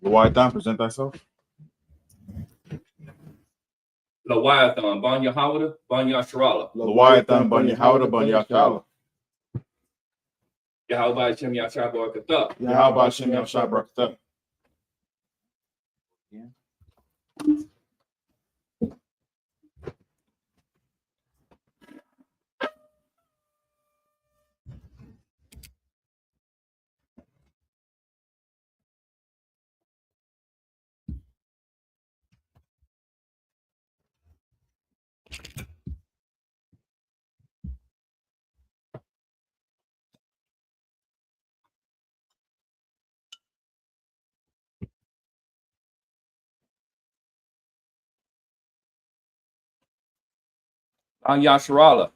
Leviathan, present thyself. Leviathan, Ban Yahanna, Ban Yasharala. Leviathan, Ban Yahanna, Ban Yasharala. Yahweh Hashem Yashar Barakatah. Yahweh Hashem Yashar Barakatah. Ban Yasharala.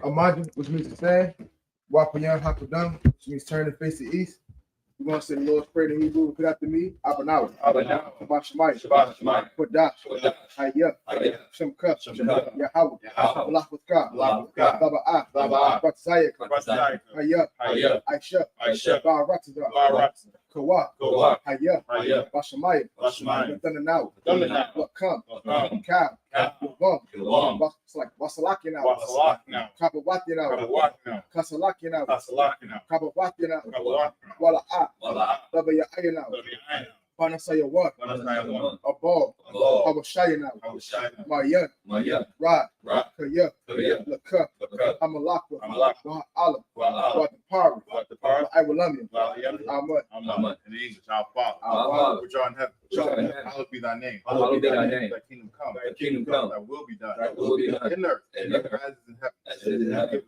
Imagine, which means to stand, walk beyond Hakadam, which means turn and face the east. We're going to say the Lord's Prayer in Hebrew. Repeat after me. Abanawa. Shabbat Shemayim. Kodash. I.S.U.P.K. Shem Kuf. Yahweh. Malach with God. Baba'ah. Batzayek. I.S.U.P.K. Baratazah. Kawah. I.S.U.P.K. Bashamayim. Thunder now. What come? Cow. Yavon. It's like Wasalaki now. Kabawati now. Kasalaki now. Kabawati now. Wala'ah. Baba Yahanna now. Panasaya what? A ball. Abashaya now. Mayan. Rod. Kaya. Laka. Amalakwa. Allah. What the power. I will love you. Amen. In English, our Father, which art in heaven, hallowed be thy name. Hallowed be thy name. Thy kingdom come. Thy kingdom come. Thy will be done. Thy will be done. In earth, In earth. as in heaven. As it is in heaven.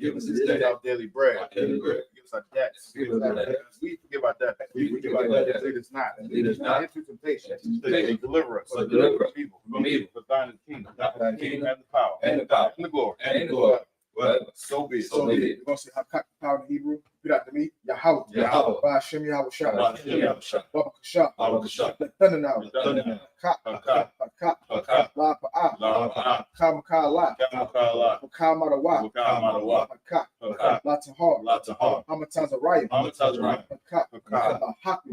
Give us this day our daily bread. Daily bread. Give us our debts. Give us our debts. We forgive our debts. We forgive our debts. Lead us not. Lead us not into temptation. Temptation. Deliver us. But deliver us from evil. from evil. For thine is the kingdom. Thine is the kingdom. And the power. And the power. And the glory. And the glory. Well, so be it. So be it. We're going to say power in Hebrew. Repeat after me. Yahweh. Yahweh. Hashem Yahweh Shah. Hashem Yahweh Shah. Baba Kasha. Abakashah. Thunder now. Thunder now. Ka. Hakah. La Pa'ah. La'ah. Kamakala. Kamakala. Kamarawa. Kamarawa. Hakah. Hakah. Latahar. Latahar. Hamatazariah. Hamatazariah. Hakah. Hakah. Haku.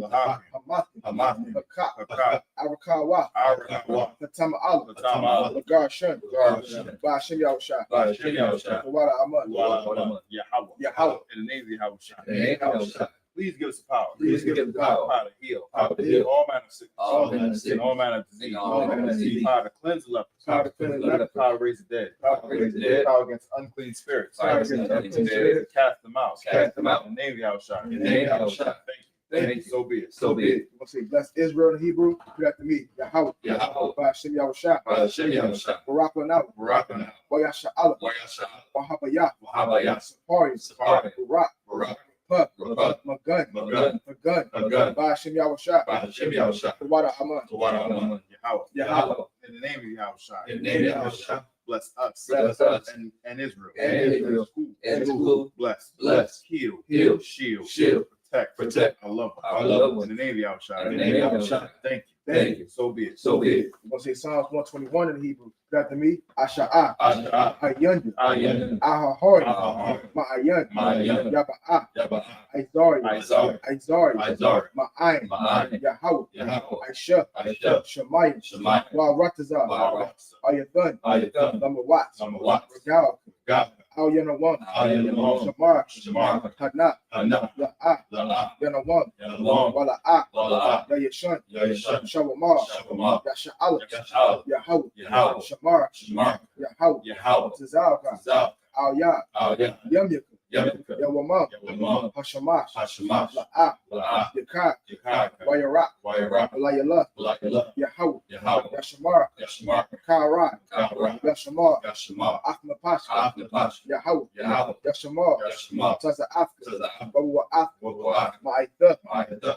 Hamathi. Hamathi. Hakah. Hakah. Arakawa. Arakawa. Fatama Allah. Fatama Allah. Lagar Shem. Lagar Shem. Hashem Yahweh Shah. Hashem Yahweh Shah. Wala Ahmad. Yahweh. In the name of Yahweh Shah. In the name of Yahweh Shah. Please give us the power. Please give us the power. Power to heal. Power to heal. All manner of sickness. All manner of sickness. And all manner of disease. And all manner of disease. Power to cleanse the lepers. Power to cleanse the lepers. Power to raise the dead. Power to raise the dead. Power against unclean spirits. Power against unclean spirits. Cast them out. Cast them out. In the name of Yahweh Shah. In the name of Yahweh Shah. Thank you. Thank you. So be it. So be it. We're going to say bless Israel in Hebrew. Repeat after me. Yahweh. Yahweh. Hashem Yahweh Shah. Hashem Yahweh Shah. Barak Lanau. Barakah. Wayasha Allah. Wayasha. Wahabaya. Wahabaya. Sapari. Sapari. Barak. Barak. Pup. Rabat. Magun. Magun. Magun. Hashem Yahweh Shah. Hashem Yahweh Shah. Wada Ahmad. Wada Ahmad. Yahweh. In the name of Yahweh Shah. In the name of Yahweh Shah. Bless us. Bless us. And Israel. And Israel. And school. Bless. Bless. Heal. Heal. Shield. Shield. Protect. Our loved ones. Our loved ones. In the name of Yahweh Shah. In the name of Yahweh Shah. Thank you. Thank you. So be it. So be it. We're going to say Psalms 121 in Hebrew. Repeat after me. Asha'ah. Asha'ah. Hayandu. Ayan. Ahahori. Ahahori. Ma'ayan. Ma'ayan. Yaba'ah. Yaba'ah. Aizari. Aizari. Aizari. Aizari. Ma'ayin. Ma'ayin. Yahweh. Yahweh. I.S.U.P.K. I.S.U.P.K. Shemayim. Shemayim. Waratazah. Waratazah. Ayathan. Ayathan. Lamawat. Lamawat. Regal. God. Al-Yanawam. Al-Yanawam. Shamar. Shamar. Hadna. Hadna. La'ah. La'ah. Yanawam. Yanawam. Wala'ah. Wala'ah. Yayashan. Yayashan. Shawamar. Shawamar. Yasha'ala. Yasha'ala. Yahweh. Yahweh. Shamar. Shamar. Yahweh. Yahweh. Tazalka. Zal. Al-Yah. Al-Yah. Yamyaka. Yawamam, Hashamash, La'ah, Yakak, Wayarak, Walayala, Yahweh, Yashamar, Kara, Yashamar, Ahmapash, Yahweh, Yashamar, Taza Africa, Bawa Africa, Ma'aitha,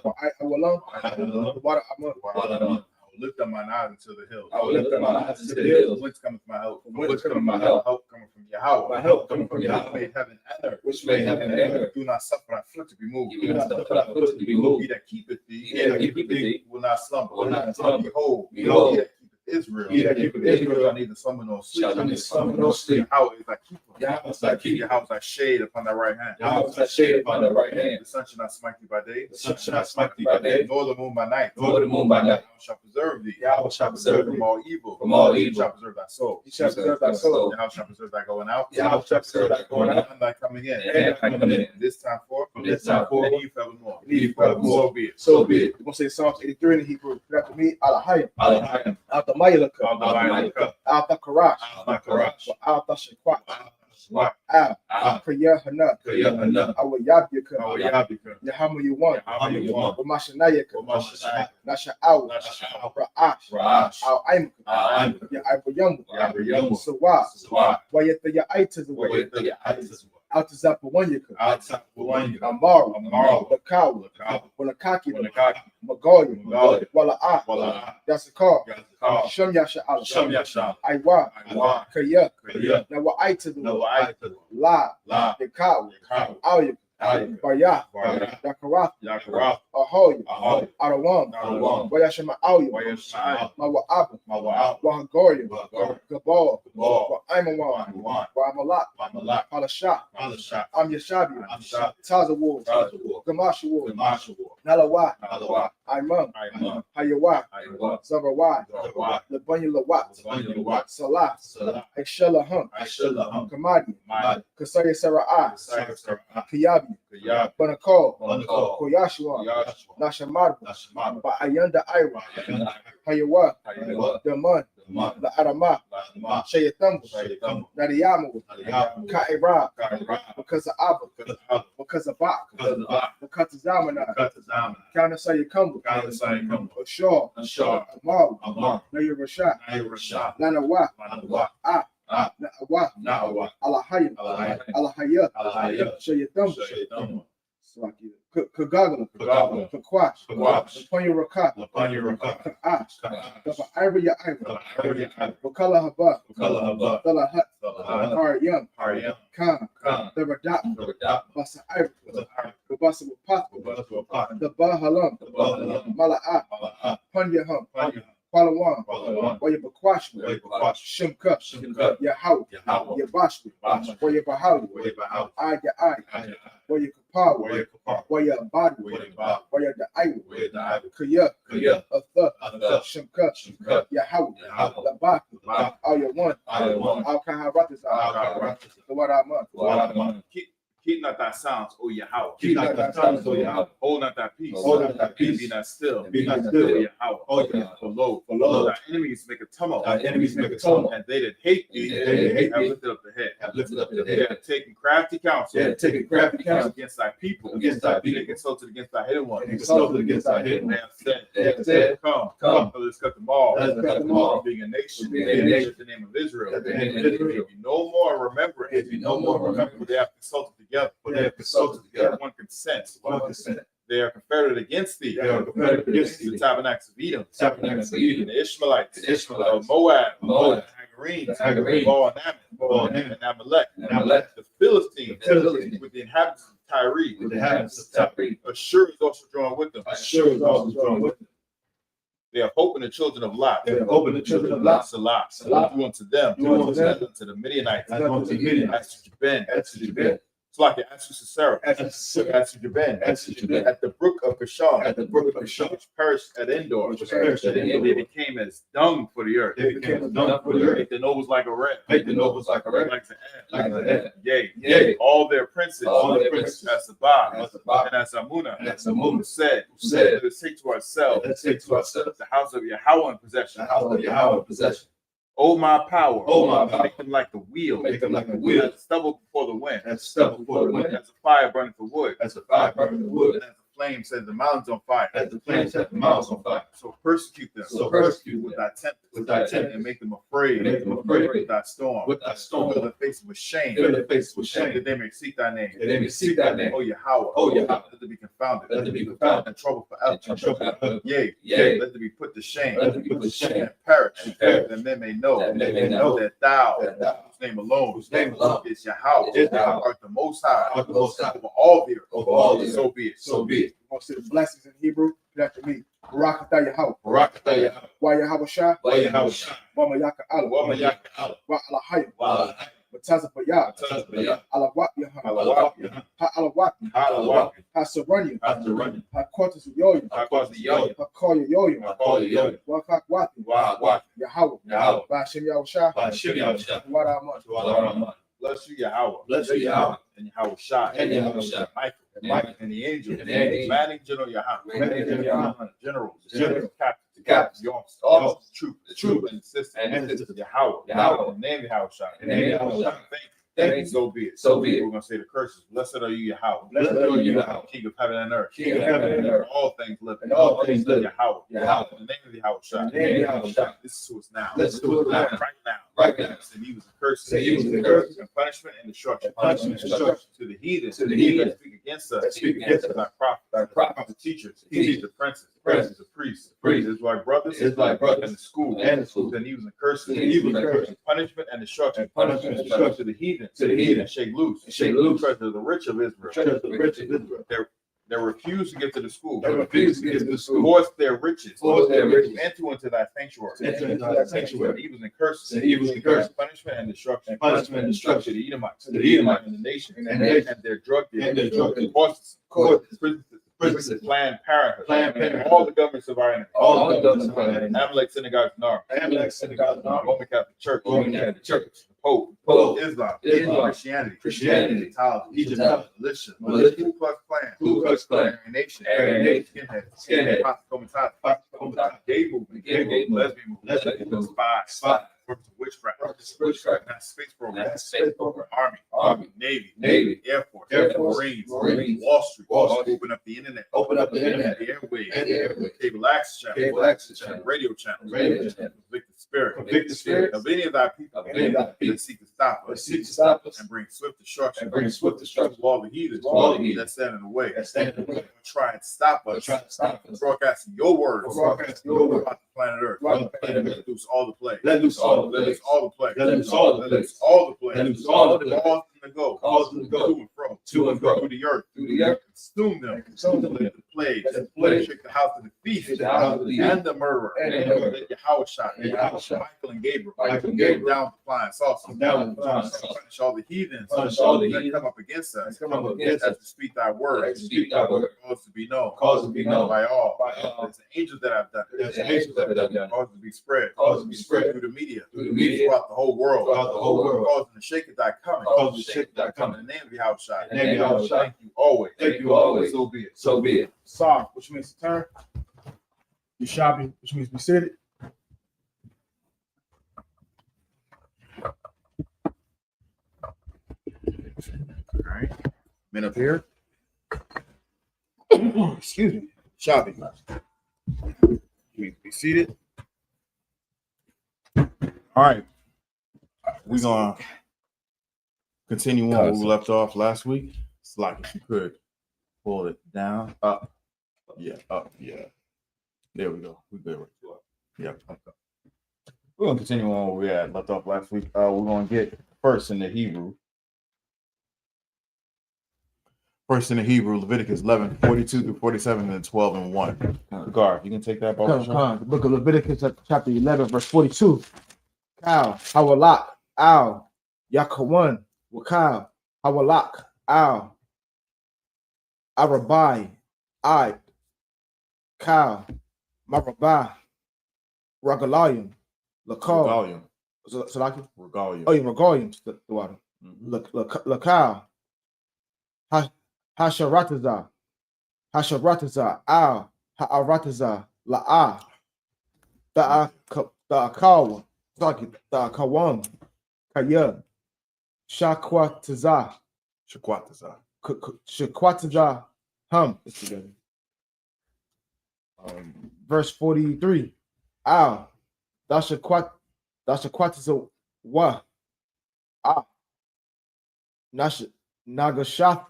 Ma'aitawalam, Wada Amon. I will lift up mine eyes unto the hills. I will lift up my eyes to the hills. Whence cometh my help? From whence cometh my help? Help coming from Yahweh. My help coming from Which Yahweh. made heaven and earth. Which made heaven and earth. Do not suffer thy foot to be moved. Do not suffer thy foot to be moved. He that keepeth thee, He that keepeth thee, will not slumber. will not slumber. Behold, Behold, he that keepeth Israel, he that keepeth Israel shall neither slumber nor sleep. shall neither slumber nor sleep. Yahweh is thy keeper. Yahweh is thy keeper. Yahweh is thy shade upon thy right hand. Yahweh is thy shade upon thy right hand. The sun shall not smite thee by day. The sun shall not smite thee by day, Nor the moon by night. nor the moon by night. Yahweh shall preserve thee. Yahweh shall preserve thee From all evil. from all He evil. shall preserve thy soul. He shall preserve thy soul. Yahweh shall preserve thy going out. Yahweh shall preserve thy going out And thy coming in. and thy coming in. This time forth. From this time forth, And ye forevermore. and ye forevermore. So be it. So be it. We're going to say Psalms 83 in the Hebrew. After me, Alahayim, Alahayim, Altamayalaka, Altamayalaka, Altakarash, Altakarash, Altashakwat, Shema, Al, Al, Kayahana, Yahanna, Awayabyaka, Yahanna, Yahama Yuwan, Yahanna, Wamashanayaka, Yahanna, Nasha'aw, Ra'ash, Ra'ash, Al-Aimka, Al-Aimka, Ya'abayamu, Yahayamu, Sawa, Sawa, Wayata Ya'aitazawa, Wayata Ya'aitazawa, Altazapawanyaka, Altapawanyaka, Amaru, Amaru, Lakawa, Lakawa, Walakaki, Walakaki, Magoya, Magoya, Wala'ah, Wala'ah, Yasakar, Yazakar, Shem Yasha'al, Shem Yasha'al, Aiwa, Aiwa, Kaya, Kaya, Nawa'aitazawa, Nawa'aitazawa, La, La, Yakawa, Yakawa, Auyaka, Auyaka, Barya, Barya, Yakarath, Yakarath, Ahoy, Ahoy, Arawam, Arawam, Wayashama Auya, Wayashma'ai, Mawa'ab, Mawa'ab, Wahagoya, Wahagor, Gabal, Gabal, Wa'aimawan, Wa'aimawan, Wa'amalak, Wa'amalak, Palashah, Palashah, Am Yashabi, Amshah, Tazawar, Tazawar, Gamashawar, Gamashawar, Nalawa, Nalawa, Imam, Imam, Hayawa, Aiwa, Zarawai, Zarawai, Labanya Lawat, Labanya Lawat, Salah, Salah, Aishalaham, Aishalaham, Kamadi, Madi, Kasaya Sara'ah, Sarah, Kiyabi, Kayab, Banakal, Banakal, Koyashua, Yashua, Nashamar, Nashimab, Ba'ayanda Ira, Ayana, Hayawa, Ayawa, Daman, Daman, La Arama, Lashima, Shayatam, Shayatam, Nadiyamu, Nadiyamu, Ka'ira, Kaira, because of Abba, Kazab, because of Bak, Kazab, because of Zamana, Kazam, Kana Sayakambu, Kana Sayakambu, Ashar, Ashar, Amaru, Amar, Naya Rashad, Nairashah, Nanawa, Manawa, Na'awa, Na'awa, Alahayim, Alahayim, Alahayah, Alahayah, Shayatam, Shayatam, Kagagala, Kagagala, Kakwash, Kakwash, Lapanya Raka, Lapanya Raka, Ka'ash, Ka'ash, Daba Ira Ira, Area, Wakala Haba, Kala Haba, Dala Hut, Salahat, Haryam, Haryam, Khan, Khan, Dabadat, Dabadat, Basa Ira, Bazahar, Kabasa Wapat, Bazahar, the Bahalam, Bahalam, Mala'at, Mala'at, Panyaham, Panya, Palawan, Palawan, Wayabakwash, Wayabakwash, Shimka, Shimka, Yahaw, Yahaw, Yabashwi, Bash, Wayabahawi, Wayabahaw, Aya, Aya, Wayakapaw, Wayakapar, Wayabad, Wayabad, Wayadaiwa, Wayadaiwa, Kaya, Kaya, Atha, Atha, Shimka, Shimka, Yahaw, Yahaw, Labak, Labak, Aya one, Ayawan, Al Kaharatazah, Al-Kaharat, the Wadaman, Wadaman, Keep not thy sounds, O Yahweh. Keep not thy sounds, O Yahweh. Hold not thy peace. Hold not thy peace. Be not still. And be not O still. Yahweh. O Yahweh. For lo, lo, thy enemies make a tumult. Thy enemies make a tumult. And they that hate thee And they that hate have thee lifted up the head. Have lifted up their They head. have taken crafty counsel. They have taken crafty counsel against thy people. against thy They people. consulted against thy hidden one. And consulted against thy hidden They one. have said, They have said, Come, Come, let us cut them all. let us cut them all. Being a nation, Being a nation. in the name of Israel. In the name of Israel. If you no more remember If you no more remember, but they have consulted together. but they have consulted They have together. one consent. One consent. They are confederate against thee. They are confederate against The thee. tabernacles of Edom. Tabernacles of Edom. The Ishmaelites. The Ishmaelites. Moab. Moab. Hagarenes. The Hagarenes. Baal and Ammon. Baal and Ammon. And Amalek. And Amalek. The Philistines. The Philistines. With the inhabitants of Tyre. With the inhabitants of Tyre. Ashur is also drawn with them. Ashur is also drawn with them. They have hope in the children of Lot. They have opened the children of Lot. Salah. Salah. Do unto them. Do unto them. As unto the Midianites. As unto the Midianites. As to Jabin. As to Jabin. It's like the As to Sisera. As to As to Jabin. As to Jabin. At the brook of Bashan. At the brook of Bashan. Which perished at Endor. Which perished at Endor. They became as dung for the earth. They became as dung for the earth. Make the nobles like a rat. Make the nobles like a rat. Like the Like ant. the ant. Yea. Yea. All their princes. All their princes. As Sabah. As Sabah. And as Amunah. And as Amunah. Who said. Said. Let us take to ourselves. Let's take to ourselves The house of Yahweh in possession. the house of Yahweh in possession. Oh, my power. Oh, my power. Make them like the wheel. Make them like a wheel. As stubble before the wind. As stubble before the wind. As a fire burning the wood. As a fire burning the wood. And as the flame set the mountains on fire. As the flame set the mountains on fire. So persecute them. So persecute with them. thy tempest. With thy tempest. And make them afraid. Make them afraid. With thy storm. With thy storm. Fill their faces with shame. Fill their faces with shame. That they may seek thy name. That they may seek thy name. Oh, Yahweh. Oh, Yahweh. Let them be confounded. Let them be confounded. And trouble forever. And trouble forever. Yea. Yea. Let them be put to shame. Let them be put to shame. And perish. And perish. That men may know. That men may know. That thou, That thou, whose name alone, whose name alone is Yahweh, is Yahweh, art the Most High, art the Most High, over all the earth. over all the earth. So be it. So be it. I'm gonna say the blessings in Hebrew. Repeat after me. Barakatah Yahweh. Barakatah Yahweh. Wa Yahweh Shah. Wa Yahweh Shah. Wa Mayaka Allah. Wa Mayaka Allah. Wa Alahayim. Wa Bataza Bayah. Bataza Bayah. Alawak Yahanna. Alawak. Ha Alawak. Alawak. Ha Saranya. After running. Ha Quartus Yoyim. I cause the young. Ha Koya Yoyim. I call you Yoda. Wa Kak Wati. Wa Yahweh. Yahweh. Ba Hashem Yahweh Shah. Ba Hashem Yahweh Shah. Wa Rahman. Wa Bless you, Yahweh. Bless you, Yahweh. And Yahweh Shah. And Yahweh Shah. Michael. And Mike and the angels. And the angels. Commanding General Yahanna. Commanding General Yahanna. Generals. Generals. Captains. The captains. The officers. The officers. The troops. And assistants. And assistants. Yahweh. Yahweh. In the name of Yahweh Shah. In the name of Yahweh Shah. Thank you. Thank you. So be it. So be it. We're going to say the curses. Blessed are you, Yahweh. Blessed are you, Yahweh. King of heaven and earth. King of heaven and earth. All things living. And all things living. Yahweh. Yahweh. In the name of Yahweh Shah. In the name of Yahweh Shah. This is to us now. This is to us now. Right now. Right now. Say he was a curse. Say he was a curse. And punishment and destruction. And punishment and destruction. To the heathen. To the heathen. That speak against us. That speak against us. Thy prophets. Thy prophets. The teachers. Teachers. The princes. Princes. The priests. Priests. His like brothers. His like brothers. And the school. And the school. Then he was a curse. Then he was a curse. Punishment and destruction. And punishment and destruction. To the heathen. To the heathen. And shake loose. And shake loose. Treasure of the rich of Israel. Treasure of the rich of Israel. They refuse to get to the school. They refuse to get to the school. Force their riches. Force their riches. Enter into thy sanctuary. Enter into thy sanctuary. Evils and curses. And evils and curses. Punishment and destruction. And punishment and destruction. To the Edomites. To the Edomites. And the nations. And the nations. And their drug dealers. And their drug dealers. Courts. Prisons. Planned Parenthood. Planned Parenthood. All the governments of our enemies. All the governments of our enemies. Amalek synagogues and arms. Amalek synagogues and arms. Roman Catholic Church. Roman Catholic Church. Pope. Pope. Islam. Islam. Christianity. Egyptology. Egyptology. Militia. Militia. Ku Klux Klan. Ku Klux Klan. Aryan Nation. Aryan Nation. Skinhead. Skinhead. Gay movement. Gay movement. Lesbian movement. Spy. Works of witchcraft. Witchcraft. Space program. Space program. Army. Navy. Air Force. Marines. Wall Street. Open up the internet. Open up the internet. The airwaves. And the airwaves. Cable access channel. Cable access channel. Radio channel. Radio channel. Convict the spirit. Convict the spirit. Of any of thy people. Of any of thy people. That seek to stop That us. seek to stop us. And bring swift destruction. And bring swift destruction. To all the heathens. To all the heathens. That stand in the way. That stand in the way. Try and stop us. Try to stop us. Broadcasting your words. Broadcasting your words. About the planet Earth. About the planet Earth. Let loose all the plague. Let loose all the Let plagues. loose all the plague. Let loose all the Let plagues. loose all the plague. Let loose all the plagues. Cause them to go. Cause them to go. To and fro. To and fro. Through the earth. Through the earth. Consume them. Consume them. Let the plague. Let the plague. Shake the house of the thief. Shake the house of the thief. And the murderer. And the murderer. Let Yahweh shot. Let Yahweh shot. Michael and Gabriel. Michael and Gabriel. Down with the flying saucer. Down with the flying saucer. Punish all the heathens. Punish all the that heathens. come up against us. Come up against As us. to speak thy word. As to speak thy word. Cause to be known. Cause to be known. By all. By all. There's the angels that have done it. There's the angels that have done it. Cause to be spread. Cause to be spread. Through the media. Through the media. Throughout the whole world. Throughout the whole world. Cause them to shake it thy coming. Cause to shake thy coming. In the name of Yahweh Shai. In the name of Yahweh Shai. Thank you always. Thank you always. So be it. So be it. Psalm, which means to turn. I.S.U.P.K, which means be seated. All right. Men up here. Excuse me. I.S.U.P.K. Be seated. All right. We're going to continue on where we left off last week. It's like if you could pull it down, up. Yeah, up. Yeah. There we go. We're good. Yep. We're going to continue on where we had left off last week. We're going to get first in the Hebrew. First in the Hebrew, Leviticus 11, 42 through 47, and 12 and 1. Garth, you can take that, The book of Leviticus, chapter 11, verse 42. Cow, Hawalak, Al, Yakawan, Wakal, Hawalak, Al, Arabai, I, Cow, Marabah, Ragalayim, Lakal, Regalium. Salaki? Regalium. Oh, yeah, Regalium, the water. Lakal, Hasharataza, Al, Ha'arataza, La'a, Da'akawa, Saki ta kawam kaya shakwataza Shakwataza. shakwataza it's together. Verse 43. Al dashakwataza wa nagashath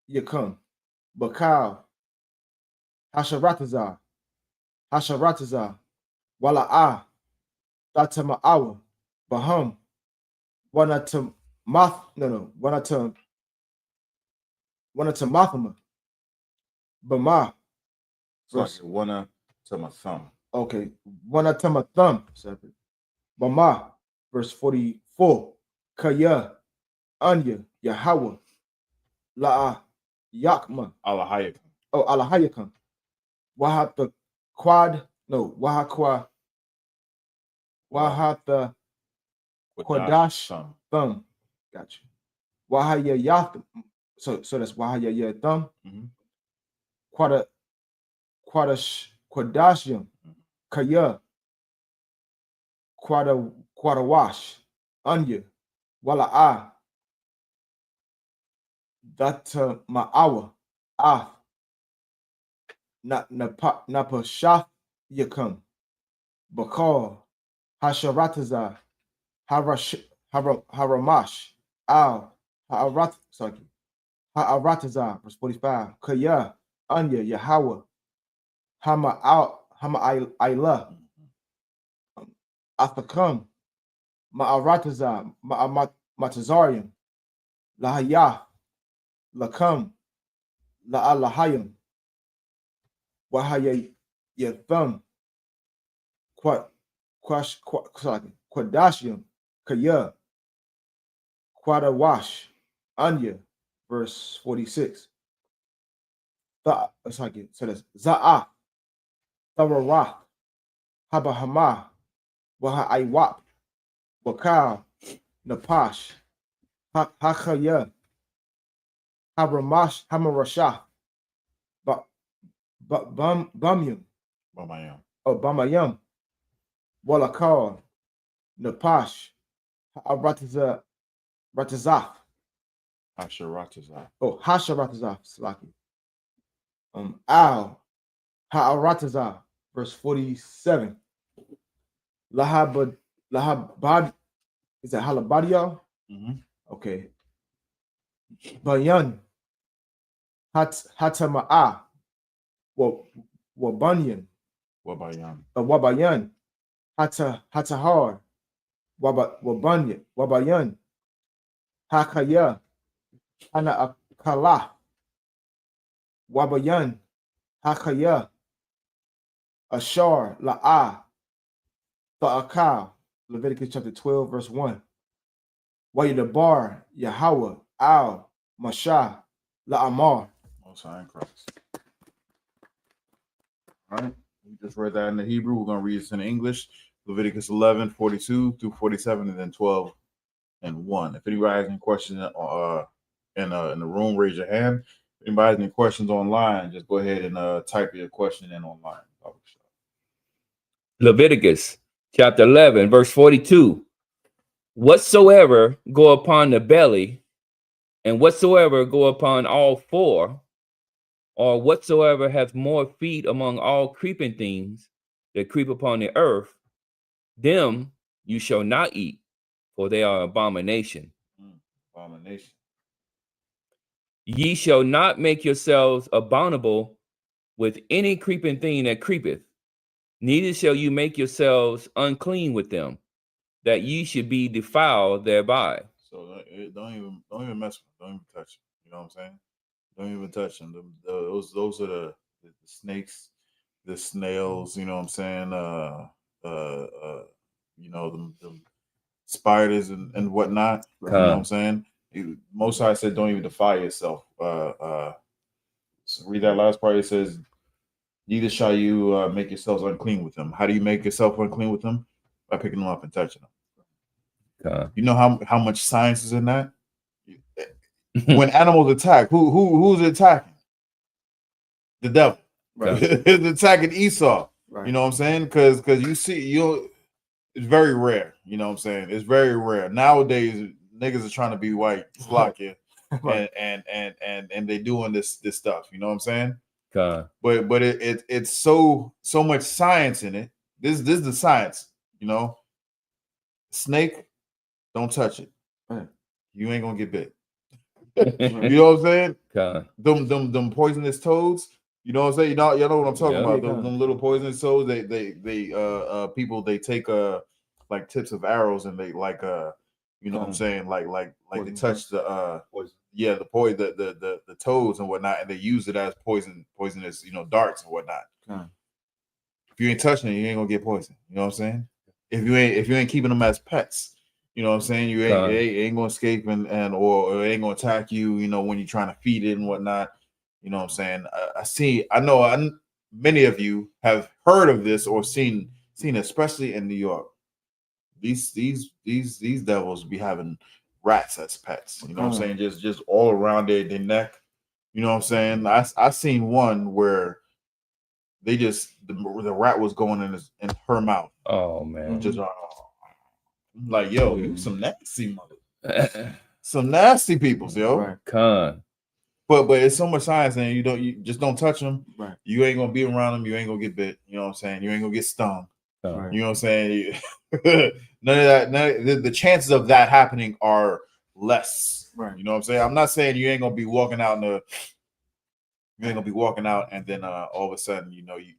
yakun bakal hasharataza wala datama awa bahum wanatam mathama bama. Verse one to my thumb. Okay, wanatama thumb separate. Bama, verse 44. Kaya anya Yahweh la yakma. Alahayakam. Oh, alahayakam. Wahata quad. No, wahakwa. Wahata quadash thumb. Gotcha. Wahaya yath. So that's wahaya ya thumb. Quadashium. Kaya. Quadawash. Anya. Wala that ma'awa. Napa shaf yakam. Bakal. Hasharataza. Haramash. Al. Ha'arataza. Verse 45. Kaya. Anya. Yahweh. Hama Ila. Athakam. Ma'arataza. Matazarium. Lahaya. Lakam. La'alahayim. Wahaya Yatham. Quadashium. Kaya. Quadawash. Anya. Verse 46. So that's Za'ah. Thararath. Habahama. Waha I.W.A.P. Wakal. Napash. Hakaya. Hamarashah. Bamyam. Bamayam. Walakal. Napash. Ratazaf. Hasharatazah. Oh, Hasharatazaf. Slaki. Al. Ha'aratazah. Verse 47. Lahabad. Is that Halabadia? Okay. Bayan. Hatama'a. Wabanyan. Wabayan. Hatahar. Wabayan. Hakaya. Ana akala. Wabayan. Hakaya. Ashar. La'a. Ta'akal. Leviticus chapter 12, verse 1. Wayadabar. Yahweh. Al. Mashah. La'amar. Most High in Christ. All right. We just read that in the Hebrew. We're going to read this in English. Leviticus 11, 42 through 47, and then 12 and 1. If anybody has any questions in the room, raise your hand. If anybody has any questions online, just go ahead and type your question in online. Leviticus chapter 11, verse 42. Whatsoever go upon the belly, and whatsoever go upon all four, or whatsoever hath more feet among all creeping things that creep upon the earth, them you shall not eat, for they are abomination. Abomination. Ye shall not make yourselves abominable with any creeping thing that creepeth, neither shall you make yourselves unclean with them, that ye should be defiled thereby. So don't even mess with them. Don't even touch them. You know what I'm saying? Don't even touch them. Those are the snakes, the snails. You know what I'm saying? You know the spiders and whatnot. You know what I'm saying? Most High said, "Don't even defile yourself." So read that last part. It says, "Neither shall you make yourselves unclean with them." How do you make yourself unclean with them? By picking them up and touching them. You know how much science is in that? When animals attack, who's attacking? The devil. Right. It's attacking Esau. Right. You know what I'm saying? Because you see, it's very rare. You know what I'm saying? It's very rare nowadays. Niggas are trying to be white, like it, Right. and they doing this stuff. You know what I'm saying? Con. But it's so much science in it. This is the science. You know, snake, don't touch it. Right. You ain't gonna get bit. You know what I'm saying? Con. Them poisonous toads. You know what I'm saying? You know what I'm talking about. Yeah, Them little poisonous toads. They people they take like tips of arrows and they like you know what I'm saying, like they touch the yeah, the poison, the toads and whatnot, and they use it as poisonous, you know, darts and whatnot. If you ain't touching it, you ain't gonna get poisoned. You know what I'm saying? If you ain't keeping them as pets, you know what I'm saying, you ain't gonna escape and or it ain't gonna attack you. You know, when you're trying to feed it and whatnot. You know what I'm saying? I know many of you have heard of this or seen, especially in New York. These devils be having rats as pets. You know what I'm saying? Just all around their neck. You know what I'm saying? I seen one where they just the rat was going in her mouth. Oh man! Just like, yo, you some nasty mother, some nasty people, yo. Right. Con. But it's so much science, and you just don't touch them. Right. You ain't gonna be around them. You ain't gonna get bit. You know what I'm saying? You ain't gonna get stung. Right. You know what I'm saying? None of that. The chances of that happening are less. Right. You know what I'm saying? I'm not saying you ain't gonna be walking out you ain't gonna be walking out and then all of a sudden, you know, you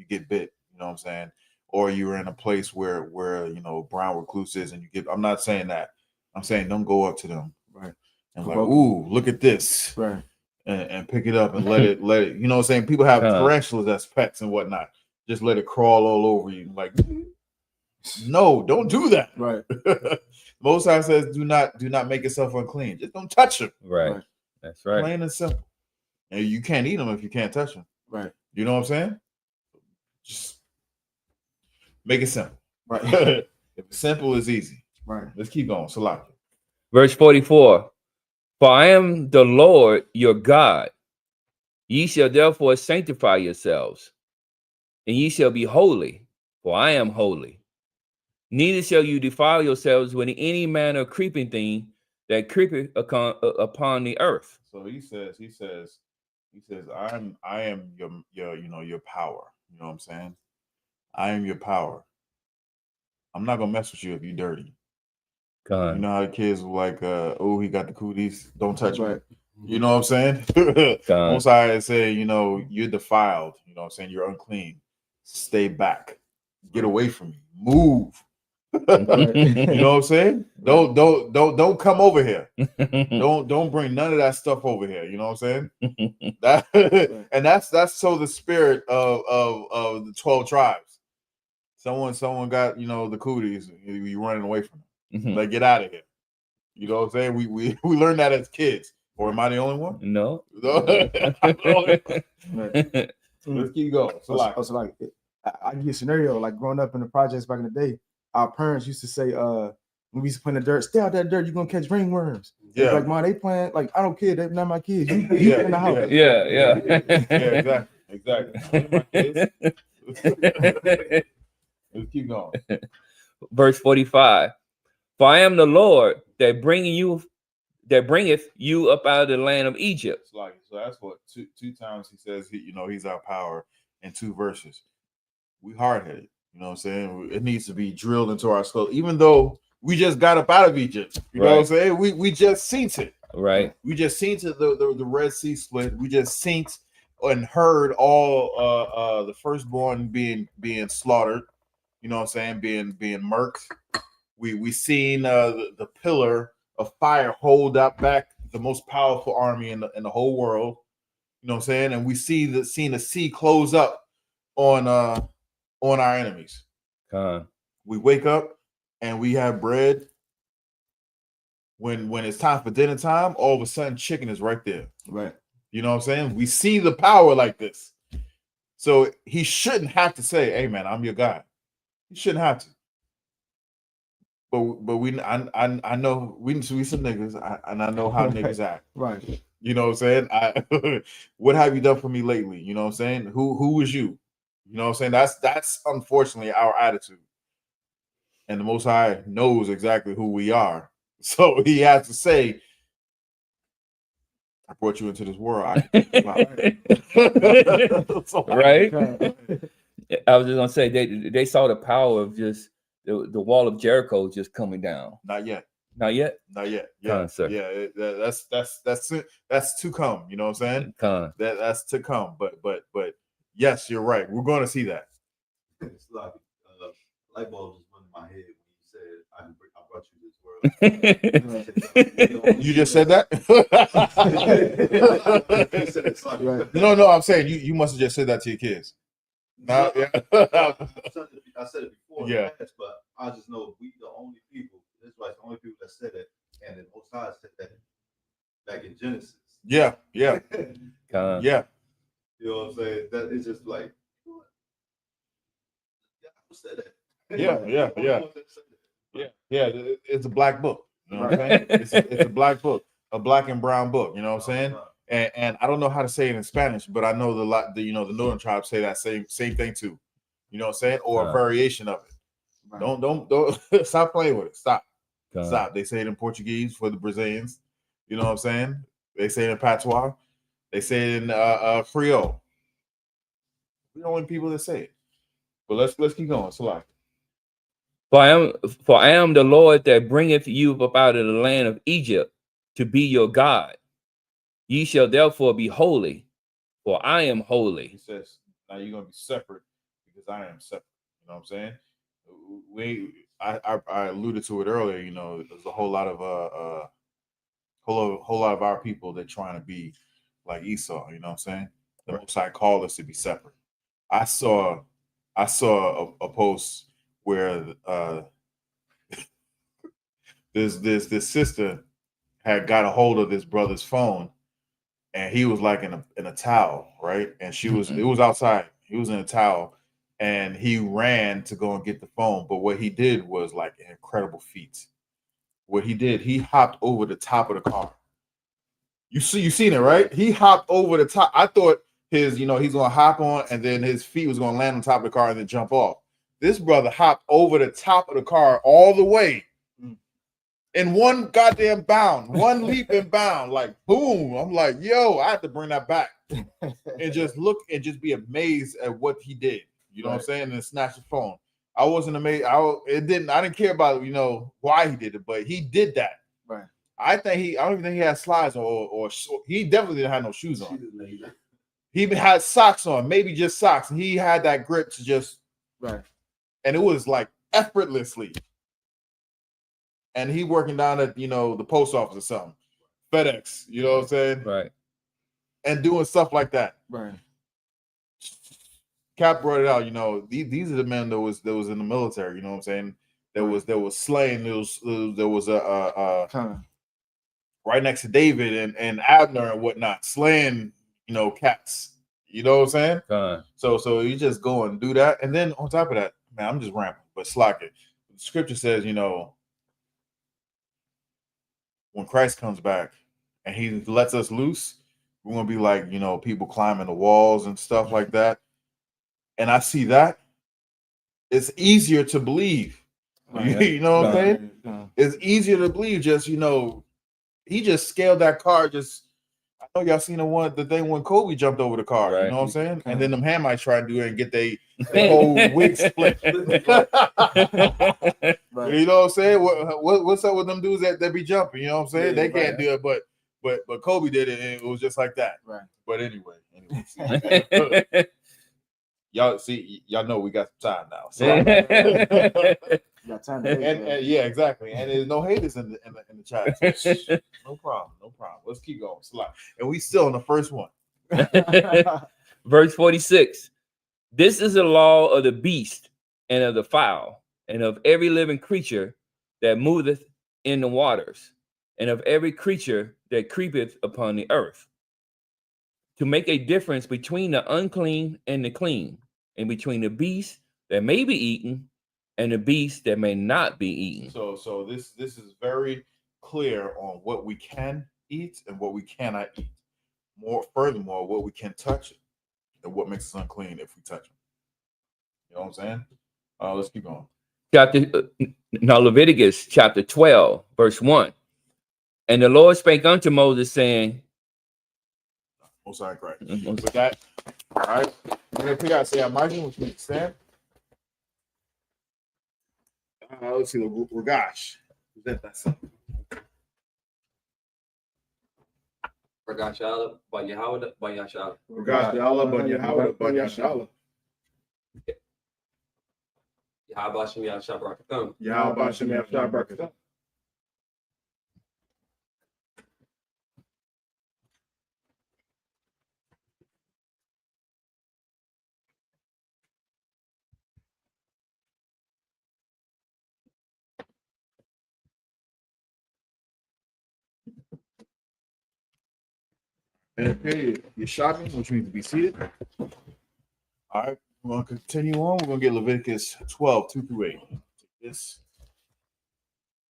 get bit. You know what I'm saying? Or you're in a place where you know brown recluses and you get. I'm not saying that. I'm saying don't go up to them. Right. And like, ooh, look at this. Right. And pick it up and let it, you know what I'm saying? People have tarantulas as pets and whatnot. Just let it crawl all over you. Like, no, don't do that. Right. Most High says, do not make yourself unclean. Just don't touch them. Right. That's right. Plain and simple. And you can't eat them if you can't touch them. Right. You know what I'm saying? Just make it simple. Right. If it's simple, it's easy. Right. Let's keep going. Salaki. Verse 44. For I am the Lord your God. Ye shall therefore sanctify yourselves, and ye shall be holy, for I am holy. Neither shall you defile yourselves with any manner of creeping thing that creepeth upon the earth. So he says, I am your you know, your power. You know what I'm saying? I am your power. I'm not gonna mess with you if you're dirty. You know how the kids were like, oh, he got the cooties, don't touch me. You know what I'm saying? Most High say, you know, you're defiled. You know what I'm saying? You're unclean. Stay back. Get away from me. Move. You know what I'm saying? Don't come over here. Don't bring none of that stuff over here. You know what I'm saying? And that's so the spirit of the 12 tribes. Someone got, you know, the cooties. You running away from them. Like, get out of here. You know what I'm saying? We learned that as kids. Or am I the only one? No. Let's keep going. So like I give you a scenario, like growing up in the projects back in the day, our parents used to say, when we used to play in the dirt, stay out that dirt, you're gonna catch ringworms. Yeah. Like, Mom, they playing, like, I don't care, they're not my kids. You in the house. Yeah, exactly. Let's keep going. Verse 45. For I am the Lord that bringeth you up out of the land of Egypt. So that's what two times he says he's our power in 2 verses. We hard-headed, you know what I'm saying? It needs to be drilled into our skull, even though we just got up out of Egypt. You know what I'm saying? We just seen it. Right. We just seen it, the Red Sea split. We just seen and heard all the firstborn being slaughtered, you know what I'm saying, being murked. We seen the pillar of fire hold up back the most powerful army in the whole world. You know what I'm saying? And we seen the sea close up on our enemies. We wake up and we have bread. When it's time for dinner time, all of a sudden chicken is right there. Right. You know what I'm saying? We see the power like this. So he shouldn't have to say, hey man, I'm your God. He shouldn't have to. But I know we some niggas, and I know how niggas act. Right. You know what I'm saying? What have you done for me lately? You know what I'm saying? Who is you? You know what I'm saying? That's unfortunately our attitude. and the Most High knows exactly who we are. So he has to say, I brought you into this world. I can take you out. So, right? I was just gonna say they saw the power of just the wall of Jericho just coming down. Not yet. Not yet. Not yet. Yeah, yeah. That's to come. You know what I'm saying? That's to come. But yes, you're right. We're going to see that. It's like light bulb just went in my head when you said I brought you this world. You just said that? No, I'm saying you must have just said that to your kids. No, yeah. I said it before, yeah. Past, but I just know we the only people, Israelites, the only people that said it, and the Most High said that back in Genesis. Yeah. Yeah. You know what I'm saying? That it's just like, who said that? Yeah. It's a black book. You know what I'm saying? It's a black book, a black and brown book. You know what I'm saying? And I don't know how to say it in Spanish, but I know the northern tribes say that same thing too. You know what I'm saying? Or a variation of it. Right. Don't stop playing with it. Stop. They say it in Portuguese for the Brazilians. You know what I'm saying? They say it in Patois. They say it in Creole. We're the only people that say it. But let's keep going. Salak. For I am the Lord that bringeth you up out of the land of Egypt to be your God. Ye shall therefore be holy, for I am holy. He says, now you're gonna be separate because I am separate. You know what I'm saying? I alluded to it earlier. You know, there's a whole lot of whole lot of our people that trying to be like Esau. You know what I'm saying? The Most High called us to be separate. I saw a post where this sister had got a hold of this brother's phone, and he was like in a towel, right? And she was it was outside. He was in a towel, and he ran to go and get the phone. But what he did was like an incredible feat. What he did, he hopped over the top of the car. You seen it, right? He hopped over the top. I thought he's gonna hop on and then his feet was gonna land on top of the car and then jump off. This brother hopped over the top of the car all the way in one goddamn bound, one leap and bound, like boom. I'm like, yo, I have to bring that back and just look and just be amazed at what he did. You know what I'm saying? And snatch the phone. I wasn't amazed. I didn't care about why he did it, but he did that. Right. I don't even think he had slides or he definitely didn't have no shoes on. He even had socks on, maybe just socks. And he had that grip to just right. And it was like effortlessly. And he working down at the post office or something, FedEx. You know what I'm saying? Right. And doing stuff like that. Right. Cap brought it out. These are the men that was in the military. You know what I'm saying? There was slaying. There was a right next to David and Abner and whatnot, slaying cats. You know what I'm saying? So you just go and do that, and then on top of that, man, I'm just rambling, but slack it. The scripture says, when Christ comes back and he lets us loose, we're gonna be like people climbing the walls and stuff like that. And I see that it's easier to believe. Right. You know what I'm saying? Yeah. It's easier to believe. Just he just scaled that car. I know y'all seen the thing when Kobe jumped over the car. Right. You know what I'm saying? And then them Hamites try to do it and get the whole wig split. Right. You know what I'm saying? What's up with them dudes that be jumping? You know what I'm saying? Yeah, they can't do it, but Kobe did it, and it was just like that. Right. But anyway. Y'all know we got some time now. So got time to and yeah, exactly. And there's no haters in the chat. So no problem. Let's keep going. And we still in the first one. Verse 46. This is the law of the beast and of the fowl and of every living creature that moveth in the waters and of every creature that creepeth upon the earth, to make a difference between the unclean and the clean, and between the beast that may be eaten and the beast that may not be eaten. So this is very clear on what we can eat and what we cannot eat. Furthermore, what we can touch and what makes us unclean if we touch them. You know what I'm saying? Let's keep going. Leviticus chapter 12, verse 1. And the Lord spake unto Moses, saying, Oh, sorry, correct. Mhm. With that, all right. We're gonna pick out say margin, which means stand. Let's see the Ragash. That's Ragash Allah, by Yahweh, by Yashala. Ragash Allah, but Yahweh, but Yashala. Yahweh Shem Yahshua Barakatam. Yahweh Hashem Yahshua Barakatah. And period, you're shopping, which means to be seated. All right, we're going to continue on. We're going to get Leviticus 12, 2 through 8. Take this.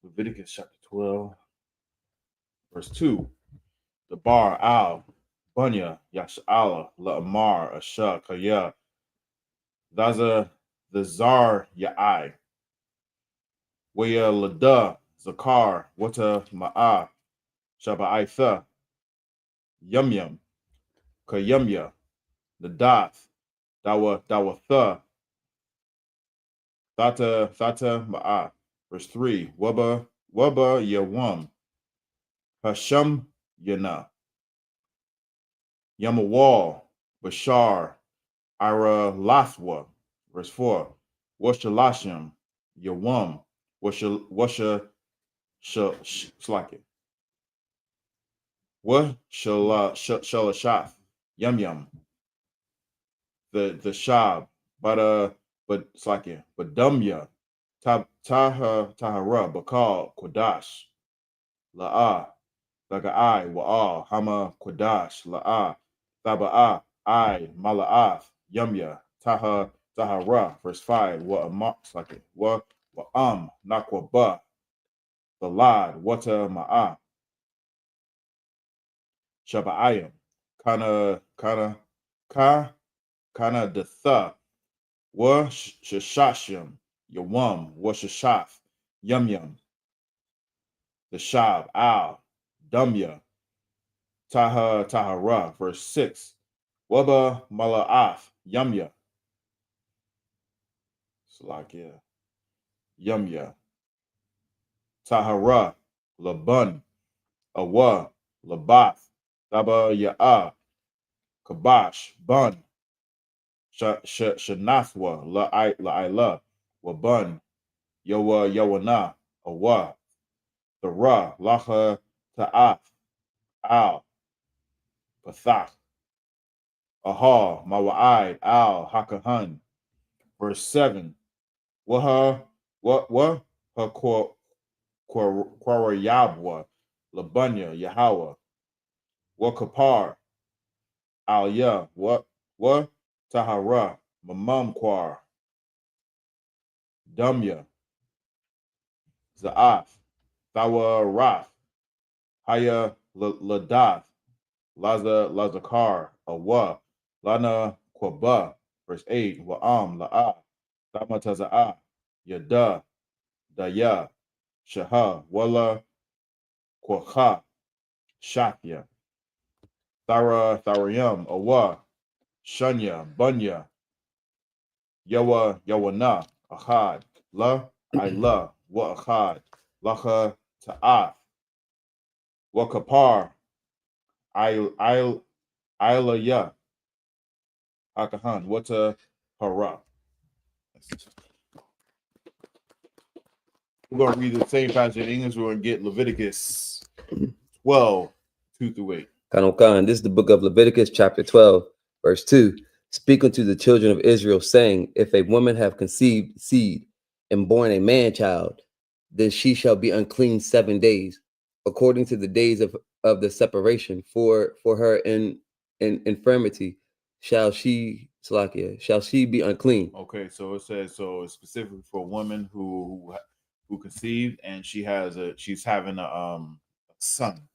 Leviticus chapter 12, verse 2. The bar al, bunya, yash'ala, la'amar, asha, kaya, daza, the zar, ya'ai, waya, lada, zakar, wata, ma'a, shaba'aitha, yum, kayumya, the dath, dawatha, thata, ma'a. Verse 3. Waba, yawam, hasham, yana, yamawal, bashar, ira, lathwa. Verse 4. Washalashim, yawam, washa, slake. Shalashaf, yum, the shab, but slake, but dumya, tahara, bakal, kodash, la'a, laga'ai, wa'al, hama, kodash, la'a, taba'a, I, mala'ath, yumya, tahara, verse 5, wa slake, wa nakwaba, the lad, wata ma'a, shaba'ayim, kana the tha, wa shashashim, yawam, wa shashaf, yum, the shab, al, dumya, tahara, verse 6, waba mala'ath, yumya, salakia, yumya, tahara, laban, awa, labath, taba ya'a, kabash, bun, shanathwa, la'ila, wabun, yawana, awa, the ra, lacha, ta'ath, al, pathach, aha, mawa'id, al, hakahan. Verse 7. Waha, what, ha, quarayabwa, labunya, Yahweh, wa kapar, al ya, what, tahara, mamam quar, dumya, za'af, thawa raf, haya, ladath, lazakar, awa, lana kwaba, verse 8, wa'am, la'a, tamataza'a, yada, daya, shaha, wala, kwacha, shakya, tharayam, awa, shanya, bunya, yawana, achad, la, ila, wa achad, lacha, ta'ath, wa kapar, ilaya, hakahan, wata, hara. We're going to read the same passage in English. We're going to get Leviticus 12, 2 through 8. Kanokan, this is the book of Leviticus, chapter 12, verse 2. Speak unto the children of Israel, saying, if a woman have conceived seed and born a man child, then she shall be unclean 7 days, according to the days of the separation. For her in infirmity shall she be unclean. Okay, so it says, so it's specifically for a woman who conceived and she's having a son.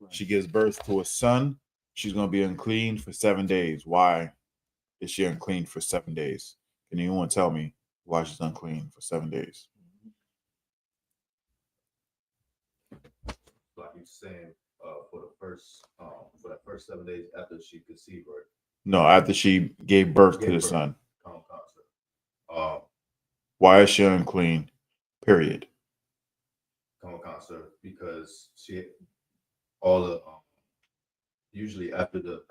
Right. She gives birth to a son. She's going to be unclean for 7 days. Why is she unclean for 7 days? Can anyone tell me why she's unclean for 7 days? you saying for that first 7 days after she conceived, right? No, after she gave birth to the son. Why is she unclean? Period. Because she all the usually after the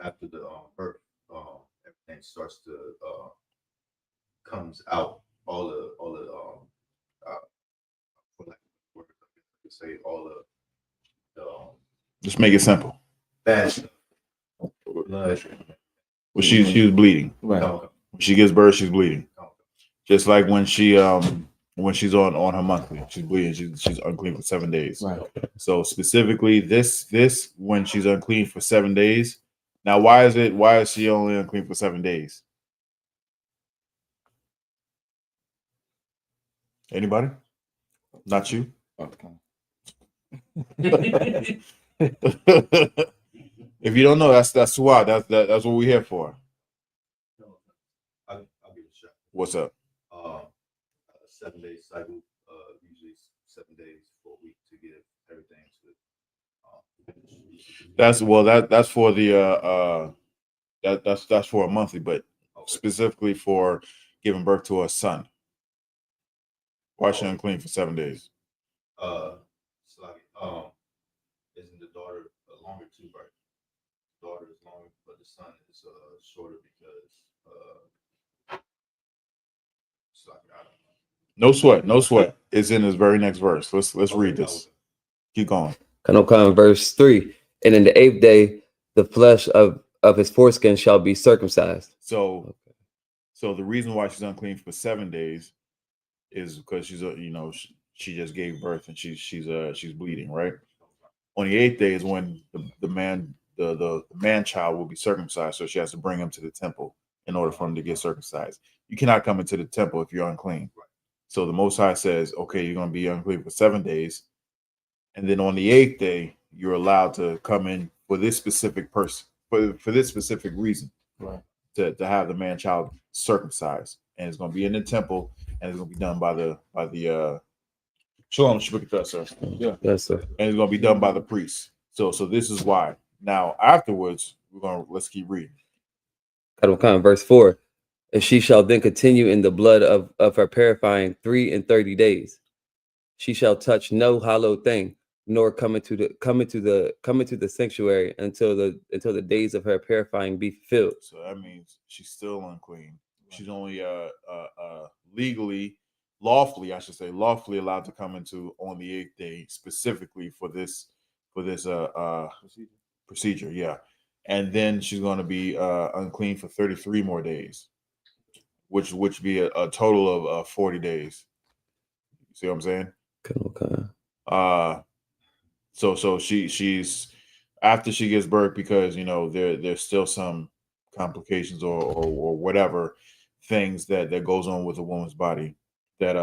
birth, everything starts to comes out. All the for like word, I could say all the Just make it simple. bad stuff. Blood. Well, she was bleeding. Right. When she gives birth, she's bleeding. Just like when she's on her monthly, she's bleeding. She's unclean for 7 days. Right. So specifically, this when she's unclean for 7 days. Now, why is she only unclean for 7 days? Anybody? Not you. If you don't know, that's why. That's what we're here for. I'll give it a shot. What's up? 7 day cycle, usually 7 days for a week to get everything to. That's for the that's for a monthly, but specifically for giving birth to a son. Why is she unclean for 7 days? It's like isn't the daughter longer too, right? The daughter is longer, but the son is shorter because it's like I don't know. No sweat. It's in this very next verse. Let's read this. Keep going. Verse 3. And in the 8th day, the flesh of his foreskin shall be circumcised. So the reason why she's unclean for 7 days is because she's she just gave birth and she's bleeding, right? On the 8th day is when the man child will be circumcised, so she has to bring him to the temple in order for him to get circumcised. You cannot come into the temple if you're unclean. So the Most High says, okay, you're going to be unclean for 7 days, and then on the 8th day you're allowed to come in for this specific person for this specific reason, right? To have the man child circumcised, and it's going to be in the temple, and it's going to be done by the Shalom, sir. Yeah, yes, sir. And it's going to be done by the priest. So this is why. Now afterwards, let's keep reading. Verse 4. And she shall then continue in the blood of her purifying 3 days. She shall touch no hallowed thing, nor come into the sanctuary until the days of her purifying be fulfilled. So that means she's still unclean. She's only lawfully allowed to come into on the 8th day, specifically for this procedure. Yeah. And then she's going to be unclean for 33 more days, which be a total of 40 days. See what I'm saying? Okay. So she's after she gives birth, because there's still some complications or whatever things that goes on with a woman's body that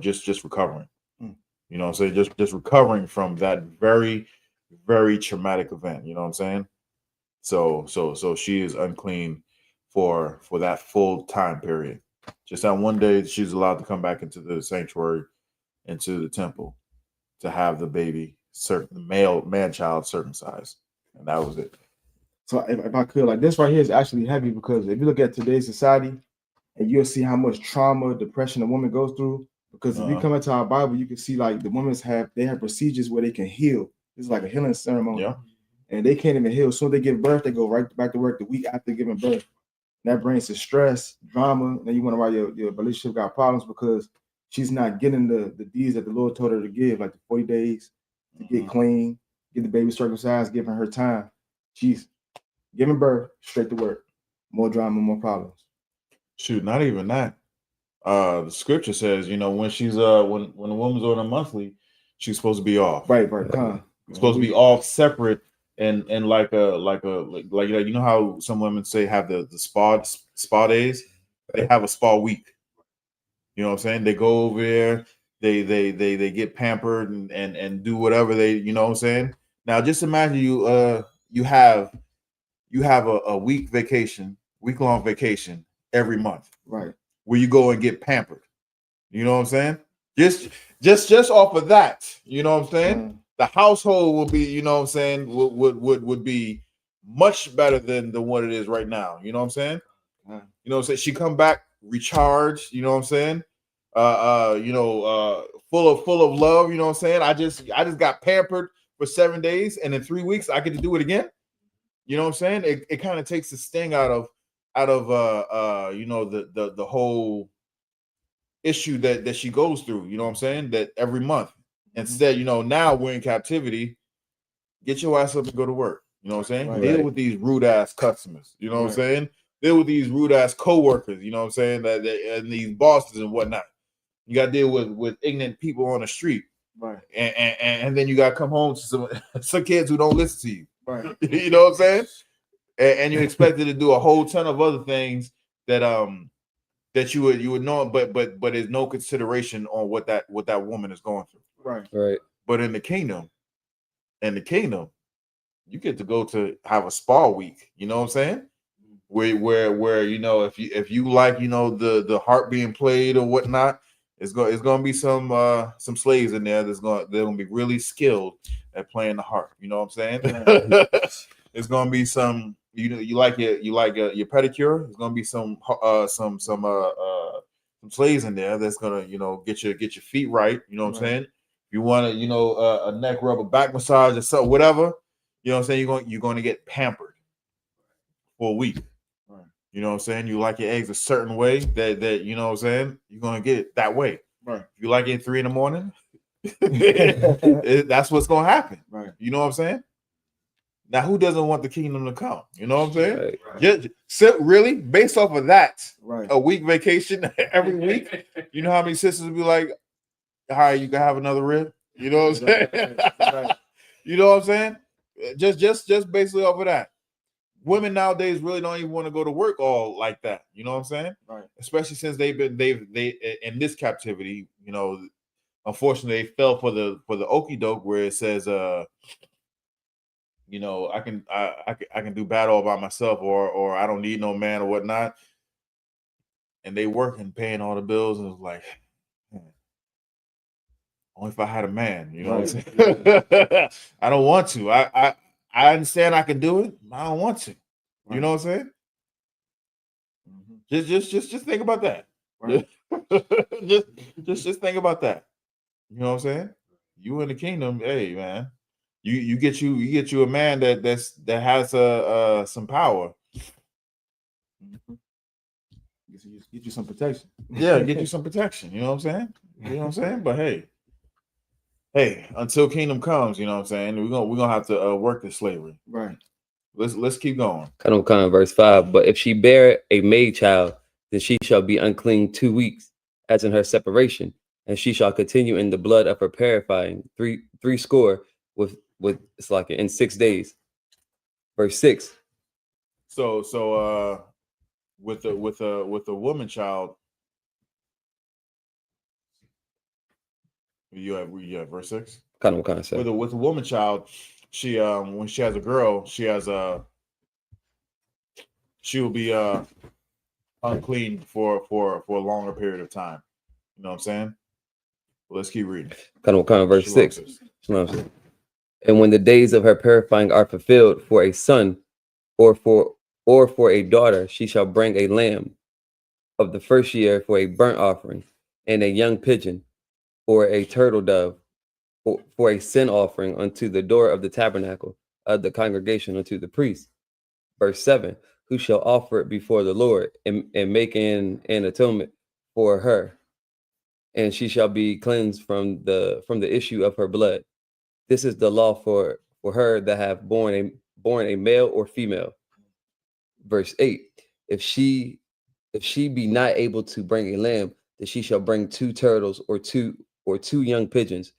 just recovering. You know what I'm saying? Just recovering from that very, very traumatic event. You know what I'm saying? So she is unclean for that full time period. Just that one day she's allowed to come back into the sanctuary, into the temple, to have the baby, the male man child circumcised, and that was it. So if I could, like, this right here is actually heavy, because if you look at today's society, and you'll see how much trauma, depression a woman goes through. Because if you come into our Bible, you can see like the women have procedures where they can heal. It's like a healing ceremony. Yeah. And they can't even heal. So they give birth, they go right back to work the week after giving birth. And that brings to stress, drama. Then you wonder why your relationship got problems, because she's not getting the deeds that the Lord told her to give, like the 40 days to get clean, get the baby circumcised, giving her time. She's giving birth, straight to work. More drama, more problems. Shoot, not even that. The scripture says, when she's when a woman's on a monthly, she's supposed to be off. Right. Supposed to be off separate, and like how some women say have the spa days. They have a spa week. You know what I'm saying? They go over there, they get pampered and do whatever they, you know what I'm saying? Now just imagine you have a week-long vacation every month. Right. Where you go and get pampered. You know what I'm saying? Just off of that, you know what I'm saying? the household will be, you know what I'm saying, would be much better than what it is right now. You know what I'm saying? You know what I'm saying? She come back recharged, you know what I'm saying? Full of love, you know what I'm saying? I just got pampered for 7 days, and in 3 weeks I get to do it again. You know what I'm saying? It kind of takes the sting out of the whole issue that she goes through, you know what I'm saying? That every month. Instead, now we're in captivity. Get your ass up and go to work. You know what I'm saying? Right. Deal with these rude ass customers. You know what I'm saying? Deal with these rude ass co-workers, you know what I'm saying? And these bosses and whatnot. You got to deal with ignorant people on the street. Right. And then you got to come home to some kids who don't listen to you. Right. You know what I'm saying? And you're expected to do a whole ton of other things that you would know, but there's no consideration on what that woman is going through. Right. Right. But in the kingdom, you get to go to have a spa week. You know what I'm saying? Where if you like the harp being played or whatnot, it's gonna be some slaves in there they're gonna be really skilled at playing the harp. You know what I'm saying? It's gonna be some you like your pedicure. There's gonna be some slaves in there that's gonna get your feet right. You know what I'm saying? If you want a neck rub, a back massage, or something, whatever. You know what I'm saying? You're going to get pampered for a week. Right. You know what I'm saying? You like your eggs a certain way that you know what I'm saying? You're going to get it that way. Right. If you like it at 3 a.m, that's what's going to happen. Right. You know what I'm saying? Now, who doesn't want the kingdom to come? You know what I'm saying? Right. Just really, based off of that, a week vacation every week, you know how many sisters would be like, all right, you can have another rib? You know what I'm saying? Right. You know what I'm saying? Just basically off of that. Women nowadays really don't even want to go to work all like that. You know what I'm saying? Right. Especially since they in this captivity, unfortunately they fell for the okie doke where it says I can do bad all by myself or I don't need no man or whatnot. And they working, paying all the bills, and it's like, only if I had a man, you know what I'm saying? I don't want to. I understand I can do it. I don't want to. You know what I'm saying? Just think about that. Right. just think about that. You know what I'm saying? You in the kingdom, hey man. You get you a man that has some power. Get you some protection. Yeah, get you some protection. You know what I'm saying? You know what I'm saying? But hey, until kingdom comes, you know what I'm saying? We're gonna have to work this slavery. Right. Let's keep going. Kind of verse 5. But if she bear a maid child, then she shall be unclean 2 weeks, as in her separation, and she shall continue in the blood of her purifying three score with it's like in 6 days. Verse 6. So with a woman child, you have verse 6. Kind of say. With a woman child, she when she has a girl, she will be unclean for a longer period of time. You know what I'm saying? Well, let's keep reading. Kind of verse 6. And when the days of her purifying are fulfilled for a son or for a daughter, she shall bring a lamb of the first year for a burnt offering, and a young pigeon or a turtle dove for a sin offering unto the door of the tabernacle of the congregation unto the priest. Verse 7, who shall offer it before the Lord and make an atonement for her, and she shall be cleansed from the issue of her blood. This is the law for her that have born a male or female. Verse 8, if she be not able to bring a lamb, then she shall bring 2 turtles or two young pigeons,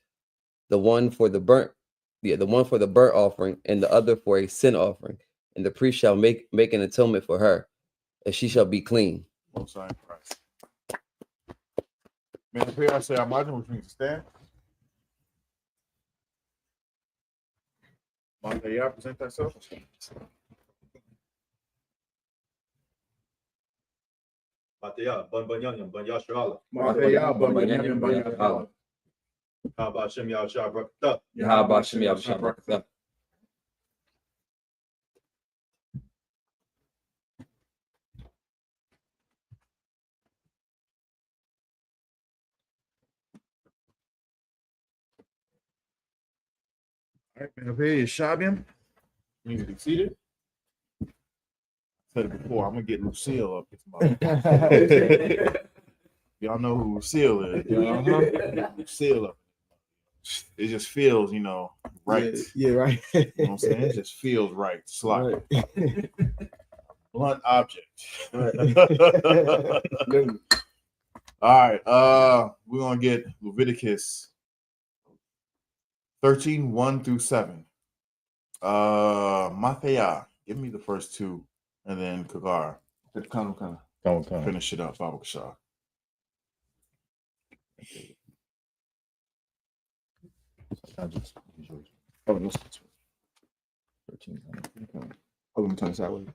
the one for the burnt offering, and the other for a sin offering. And the priest shall make an atonement for her, and she shall be clean. Most High Christ. Man, here I say, I imagine which means to stand. Montaya, present thyself. Mataya, ban ban yang ban ya SHALAM. Mataya, ban ban yang ban ya SHALAM. How about Shem Yahshua Barakatah? How about Shem Yahshua? All right, man. Up here is Shabiam. You need to be seated. I said it before. I'm gonna get Lucille up this month. Y'all know who Lucille is. Lucille up. It just feels, right. Yeah, right. You know what I'm saying? It just feels right. It's like blunt object. All right. We're gonna get Leviticus 13, 1 through 7. Mathaya, give me the first two, and then Kagar. Come. Finish it up, Baba Kashar. Oh, no. 13. Oh, let me turn this sideways.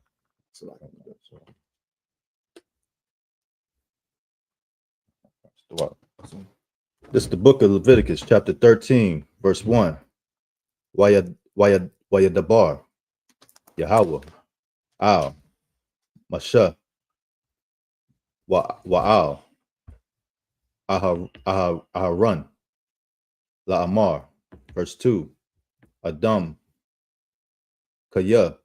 So This is the book of Leviticus, chapter 13, verse 1. Wayadabar, Yahweh, Al, Masha, Wa'al, Aharon, La'amar, verse 2. Adam, Kaya,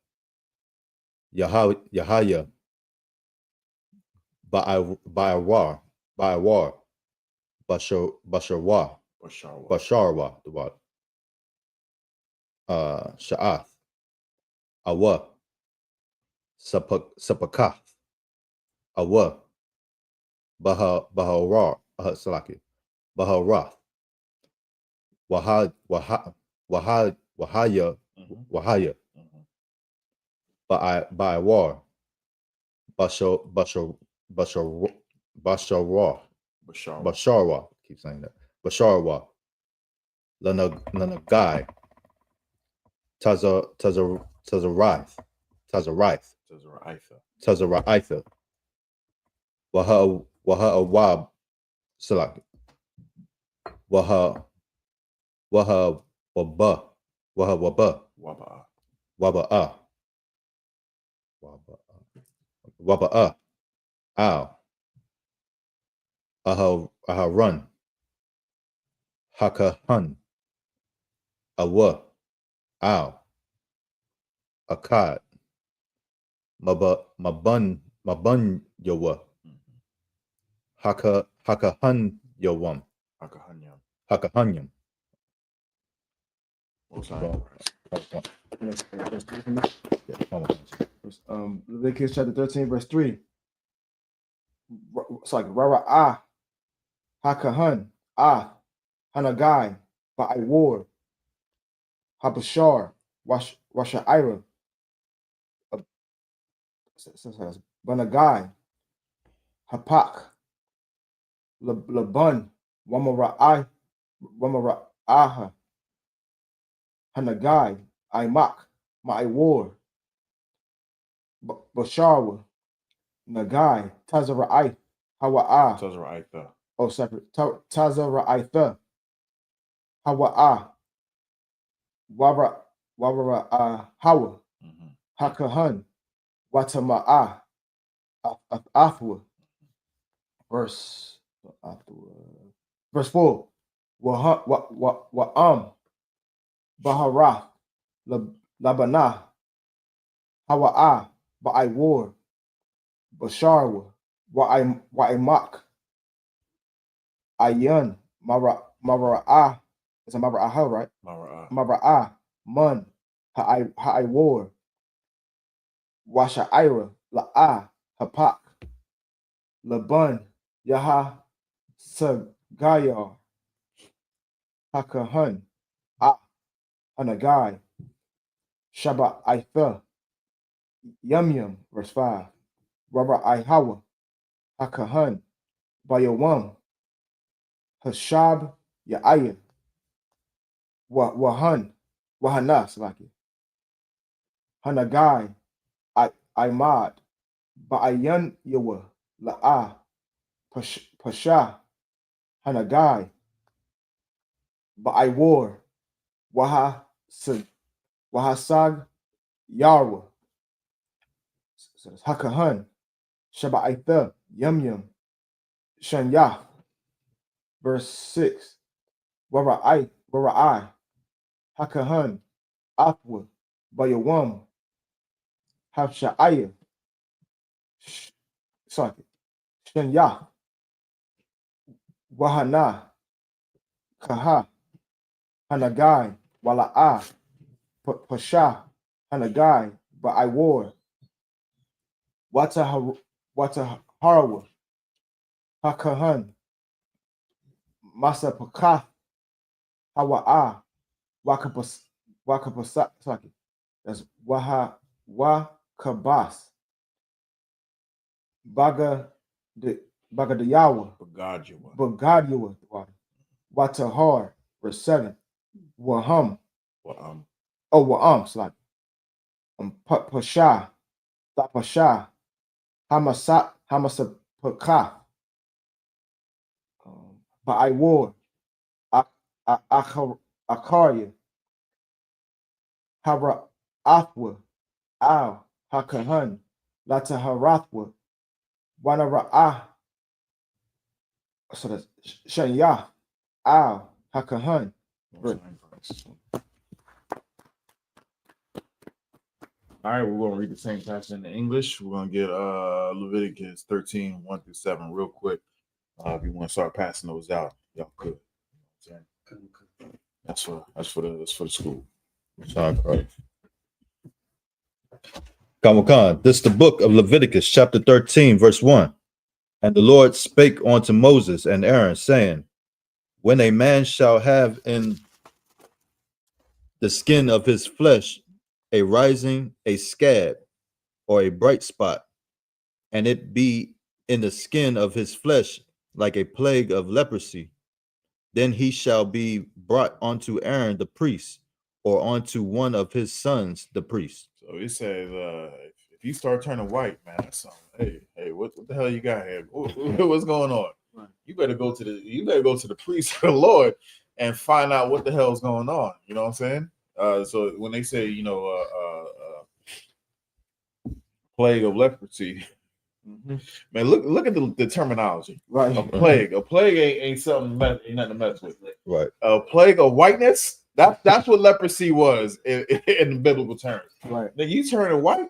Yahaya, Ba'awar, Basharwa, the word. Sha'ath, Awa, Sapakath, Awa, Baharath, Wahaya, Ba'awar, Basharwa, keep saying that. Basharwa, Lanagai, Tazaraitha, Wahawab, Salaki, Wabba, Waba'a, Al, Aharun, Hakahun, Awa, Al, Akkad, Mabun Yawa, Hakahun Yawam, Hakahanyam. Leviticus chapter 13, verse 3. It's like Rara Hakahan, Hanagai, Ba'awar, Habashar, Washaira, Banagai, Hapak, Laban, Wamara'aha, Hanagai, Imak, Ma'awar, Basharwa, Nagai, Tazara'ai, Hawa'ah. Tazaraitha. Oh, separate. Tazara'aitha, Hawa'ah, Hawa, Hakahan, Watama'ah, Athwa. Verse 4. Wa'am, Baharath, Labanah, Hawa'ah, Ba'awar, Basharwa, Wa'imak, Ayan, Mara'ah. It's a Mara'ah, right? Mara'ah, Man, Ha'awar, Washa'ira, La'ah, Hapak, Laban, Yaha, Sagayar, Hakahan, Hanagai, Shabbat Aitha, Yum, verse 5. Rabba Ihawa, Hakahan, Bayawam, Hashab, Ya'ayah, Wahana, Salaki, Hanagai, Imad, Ba'ayan Yawa, La'ah, Pasha, Hanagai, but I war. Wahasag Yarwa. So that's Hakahan. Shaba'aitha Yum Shanyah. Verse 6. Wara'ai Hakahan Afwa Bayawam Hafsha'aya. Sorry. Shanyah Wahana Kaha Hanagai Wala'a Pasha Hanagai but I war. Wata Harwa Hakahan Masa Pakah Hawa'a Wakapasa Saki. That's Wakabas Bagadayawa Bagadiyawa Watahar verse 7 Waham Slaki Pasha Tapasha Hamasa Pakah but I war Akarya Hara Athwa Al Hakahan Lataharathwa Wanara so that's Shanya Al Hakahan. All right, we're going to read the same passage in English. We're going to get Leviticus 13, 1 through 7 real quick. If you want to start passing those out, y'all could. That's for the school. Kamakan, this is the book of Leviticus, chapter 13, verse 1. And the Lord spake unto Moses and Aaron, saying, when a man shall have in the skin of his flesh a rising, a scab, or a bright spot, and it be in the skin of his flesh like a plague of leprosy, then he shall be brought unto Aaron the priest, or unto one of his sons the priest. So it says, if you start turning white, man, that's something. Hey, what the hell you got here? What's going on? Right. You better go to the priest of the Lord and find out what the hell is going on. You know what I'm saying? So when they say, plague of leprosy, man, look at the terminology. Right. A plague ain't something, ain't nothing to mess with. Right. A plague of whiteness. That's what leprosy was in the biblical terms. Right. Then you turning white.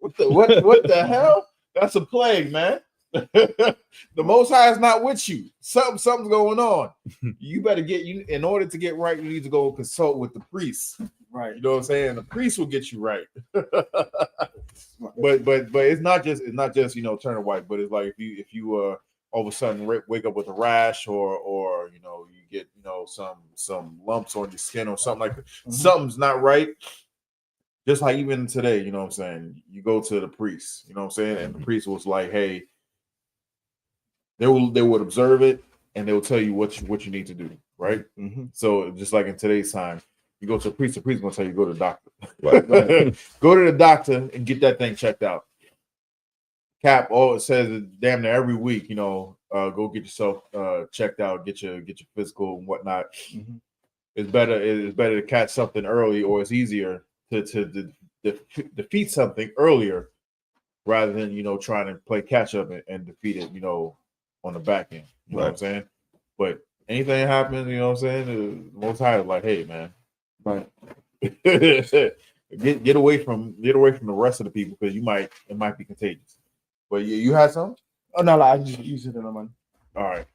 What the hell? That's a plague, man. The Most High is not with you. Something's going on. You better in order to get right, you need to go consult with the priest. Right. You know what I'm saying? The priest will get you right. but it's not just turning white, but it's like if you all of a sudden wake up with a rash or you get some lumps on your skin or something like that. Something's not right. Just like even today, you know what I'm saying? You go to the priest, you know what I'm saying? And the priest was like, hey, they would observe it and they will tell you what you need to do, right? So just like in today's time, you go to the priest is gonna tell you go to the doctor. Right. Go to the doctor and get that thing checked out. Cap, it says damn near every week, go get yourself checked out, get your physical and whatnot. It's better to catch something early, or it's easier to defeat something earlier rather than trying to play catch up and defeat it on the back end. You know what I'm saying? But anything happens, you know what I'm saying? The Most High is like, hey man, right. get away from the rest of the people because it might be contagious. But you had some? Oh no, I just used it on my. All right.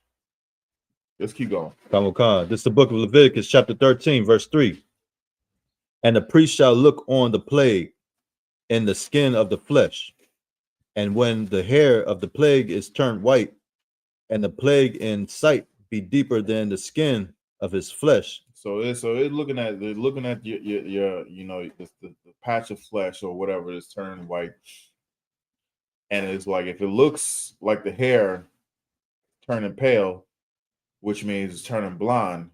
Let's keep going. Kamakan, this is the book of Leviticus, chapter 13, verse 3. And the priest shall look on the plague in the skin of the flesh. And when the hair of the plague is turned white, and the plague in sight be deeper than the skin of his flesh. So it's looking at your the patch of flesh or whatever is turned white. And it's like if it looks like the hair turning pale, which means it's turning blonde,